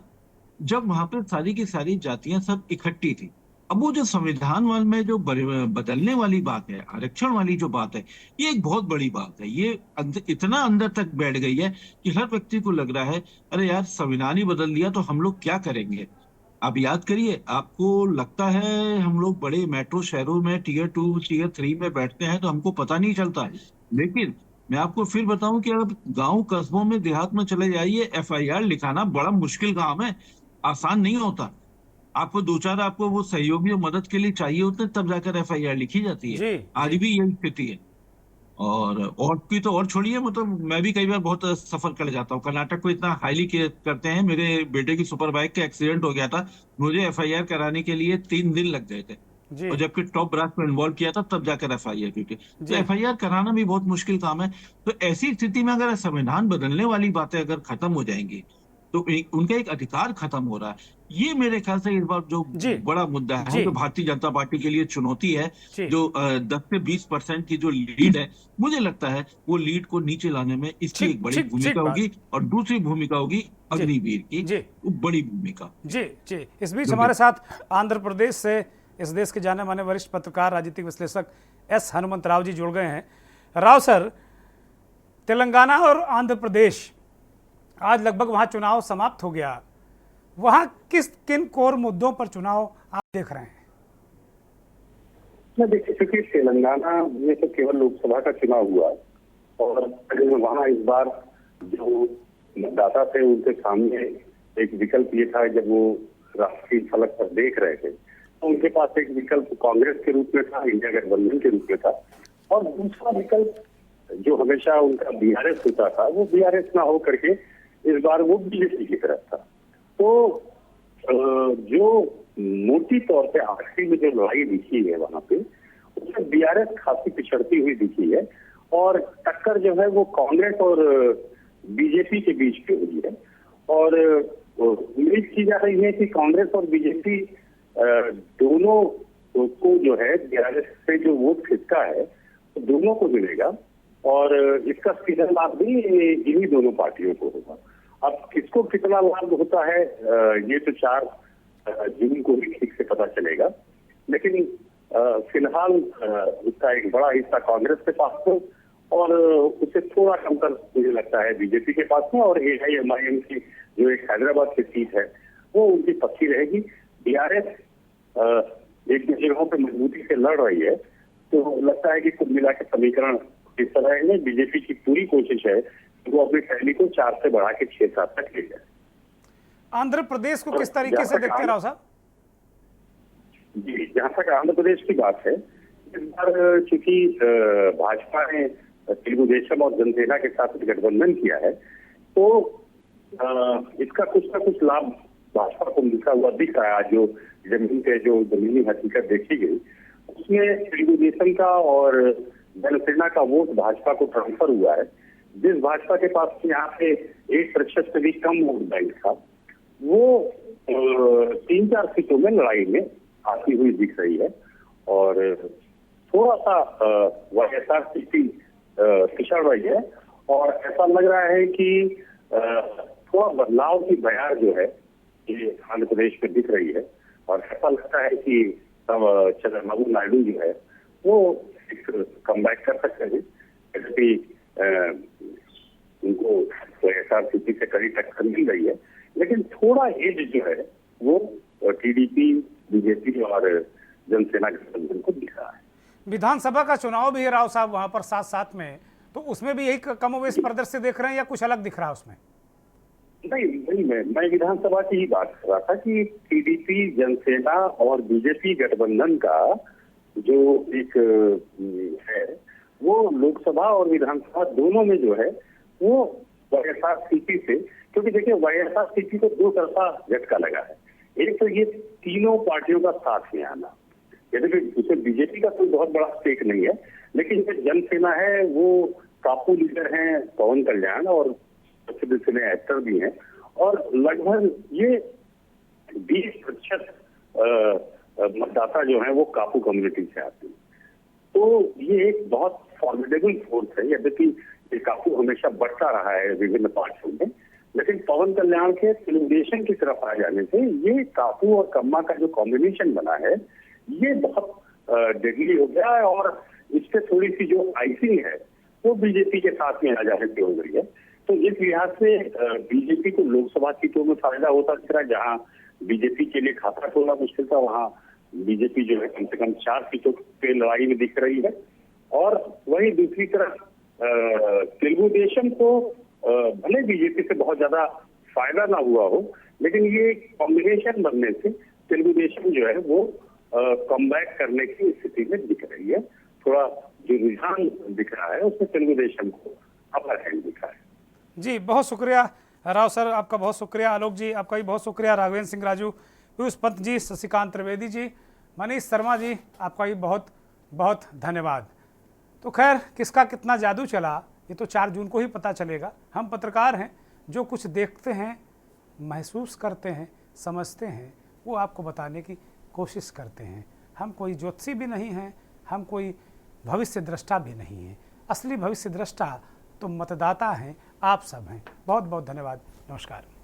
जब वहां पे सारी की सारी जातियां सब इकट्ठी थी। अब वो जो संविधान वाल में जो बदलने वाली बात है, आरक्षण वाली जो बात है, ये एक बहुत बड़ी बात है। ये इतना अंदर तक बैठ गई है कि हर व्यक्ति को लग रहा है, अरे यार संविधान ही बदल दिया तो हम लोग क्या करेंगे? आप याद करिए, आपको लगता है हम लोग बड़े मेट्रो शहरों में Tier 2 Tier 3 में बैठते हैं तो हमको पता नहीं चलता है। लेकिन मैं आपको फिर बताऊं कि अब गांव कस्बों में, देहात में चले जाइए, एफआईआर लिखाना बड़ा मुश्किल काम है, आसान नहीं होता। आपको दो चार आपको वो सहयोगी और मदद के लिए चाहिए होते हैं, तब जाकर एफआईआर लिखी जाती है। जी आज जी भी यही स्थिति है। और की तो और छोड़िए, मतलब मैं भी कई बार बहुत सफर कर जाता हूँ। कर्नाटक को इतना हाईली करते हैं। मेरे बेटे की सुपर बाइक का एक्सीडेंट हो गया था, मुझे एफआईआर कराने के लिए 3 दिन लग गए थे, जी और जबकि टॉप ब्रांच में इन्वॉल्व किया था तब जाकर एफआईआर की थी। तो जी एफआईआर कराना भी बहुत मुश्किल काम है। तो ऐसी स्थिति में अगर संविधान बदलने वाली बातें अगर खत्म हो जाएंगी, तो उनका एक अधिकार खत्म हो रहा है। ये मेरे ख्याल से इस बार जो जी बड़ा मुद्दा है, जी जो भारतीय जनता पार्टी के लिए चुनौती है, जी जो 10 से 20% की जो लीड है, मुझे लगता है वो लीड को नीचे लाने में इसकी ठीक एक बड़ी ठीक भूमिका ठीक बात। होगी। और दूसरी भूमिका होगी जी अग्निवीर की, जी वो बड़ी भूमिका। जी जी इस बीच जो हमारे साथ आंध्र प्रदेश से इस देश के जाने माने वरिष्ठ पत्रकार, राजनीतिक विश्लेषक एस हनुमंत राव जी जुड़ गए हैं। राव सर, तेलंगाना और आंध्र प्रदेश, आज लगभग वहां चुनाव समाप्त हो गया। वहां किन कोर मुद्दों पर चुनाव आप देख रहे हैं? मैं देखिए, क्योंकि तेलंगाना में तो केवल लोकसभा का चुनाव हुआ और वहाँ इस बार जो मतदाता थे उनके सामने एक विकल्प ये था, जब वो राष्ट्रीय फलक पर देख रहे थे तो उनके पास एक विकल्प कांग्रेस के रूप में था, इंडिया गठबंधन के रूप में था, और दूसरा विकल्प जो हमेशा उनका बीआरएस होता था वो बीआरएस ना हो करके इस बार वो बीजेपी की तरफ था। तो जो मोटी तौर पे आखिरी में जो लड़ाई दिखी है वहां पे, उसमें बीआरएस खासी पिछड़ती हुई दिखी है और टक्कर जो है वो कांग्रेस और बीजेपी के बीच की हुई है। और उम्मीद की जा रही है कि कांग्रेस और बीजेपी दोनों को जो है बीआरएस से जो वोट खिसका है तो दोनों को मिलेगा और इसका सीधा लाभ भी इन्हीं दोनों पार्टियों को होगा। अब किसको कितना लाभ होता है ये तो 4 जून को ही ठीक से पता चलेगा, लेकिन फिलहाल उसका एक बड़ा हिस्सा कांग्रेस के पास है और उसे थोड़ा कमतर मुझे लगता है बीजेपी के पास में। और AIMIM की जो एक हैदराबाद की सीट है वो उनकी पक्की रहेगी। बीआरएस एक दो जगहों पर मजबूती से लड़ रही है, तो लगता है कि कुल मिला के समीकरण इस तरह है। बीजेपी की पूरी कोशिश है कि वो अपनी टैली को 4 से बढ़ा के 6-7 तक ले जाए। आंध्र प्रदेश को किस तरीके से देखते राव साहब? जी, जहाँ तक आंध्र प्रदेश की बात है, इस बार चूंकि भाजपा ने तेलुगु देशम और जनसेना के साथ गठबंधन किया है, तो इसका कुछ ना कुछ लाभ भाजपा को मिलता हुआ दिख रहा है। आज जो जमीन पे जो जमीनी हकीकत देखी गई उसमें तेलुगु देशम का और जनसेना का वोट भाजपा को ट्रांसफर हुआ है। जिस भाजपा के पास यहाँ पे 1% से भी कम वोट बैंक था, वो 3-4 सीटों में लड़ाई में आती हुई दिख रही है और थोड़ा सा YSRCP पिछड़ रही है और ऐसा लग रहा है कि थोड़ा बदलाव की बयार जो है ये आंध्र प्रदेश में दिख रही है और ऐसा लगता है कि चंद्रबाबू नायडू जो है वो एक कमबैक कर सकते हैं। यद्यपि उनको YSRCP से कड़ी टक्कर मिल रही है, लेकिन थोड़ा एज जो है वो TDP, बीजेपी और जनसेना गठबंधन को दिख रहा है। विधानसभा का चुनाव भी है राव साहब वहां पर साथ साथ में, तो उसमें भी यही कमोवेश परिदृश्य देख रहे हैं या कुछ अलग दिख रहा है उसमें? नहीं, मैं विधानसभा की ही बात कर रहा था कि TDP, जनसेना और बीजेपी गठबंधन का जो एक है वो लोकसभा और विधानसभा दोनों में जो है वो YSRCP से, क्योंकि देखिए YSRCP को 2 तरफा झटका लगा है। एक तो ये तीनों पार्टियों का साथ में आना, यद्यपि उसमें बीजेपी का कोई बहुत बड़ा स्टेक नहीं है, लेकिन जो जनसेना है वो कापू लीडर हैं पवन कल्याण और प्रसिद्ध सिने एक्टर भी हैं और लगभग ये 20% मतदाता जो है वो कापू कम्युनिटी से आते हैं। तो ये एक बहुत फॉर्मिडेबल फोर्स है। यद्यपि ये कापू हमेशा बढ़ता रहा है विभिन्न पार्टियों में, लेकिन पवन कल्याण के तेलुगुदेशम की तरफ आ जाने से ये कापू और कम्मा का जो कॉम्बिनेशन बना है ये बहुत डेडली हो गया है और इस पे थोड़ी सी जो आइसिंग है वो बीजेपी के साथ में आ जाने की हो गई है। तो इस लिहाज से बीजेपी को लोकसभा सीटों में फायदा होता दिख रहा है। जहाँ बीजेपी के लिए खाता खोलना मुश्किल था, वहाँ बीजेपी जो है कम से कम 4 सीटों पे लड़ाई में दिख रही है। और वहीं दूसरी तरफ तेलुगु देशम को भले बीजेपी से बहुत ज्यादा फायदा ना हुआ हो, लेकिन ये कॉम्बिनेशन बनने से तेलुगु देशम जो है वो कमबैक करने की स्थिति में दिख रही है। थोड़ा जो रुझान दिख रहा है उसमें तेलुगु देशम को अपर हैंड दिख रहा है। जी, बहुत शुक्रिया राव सर, आपका बहुत शुक्रिया। आलोक जी आपका भी बहुत शुक्रिया। राघवेंद्र सिंह राजू, पीयूष पंत जी, शशिकांत त्रिवेदी जी, मनीष शर्मा जी, आपका भी बहुत बहुत धन्यवाद। तो खैर किसका कितना जादू चला ये तो 4 जून को ही पता चलेगा। हम पत्रकार हैं, जो कुछ देखते हैं, महसूस करते हैं, समझते हैं, वो आपको बताने की कोशिश करते हैं। हम कोई ज्योतिषी भी नहीं हैं, हम कोई भविष्य दृष्टा भी नहीं हैं। असली भविष्य दृष्टा तो मतदाता हैं, आप सब हैं। बहुत बहुत धन्यवाद। नमस्कार।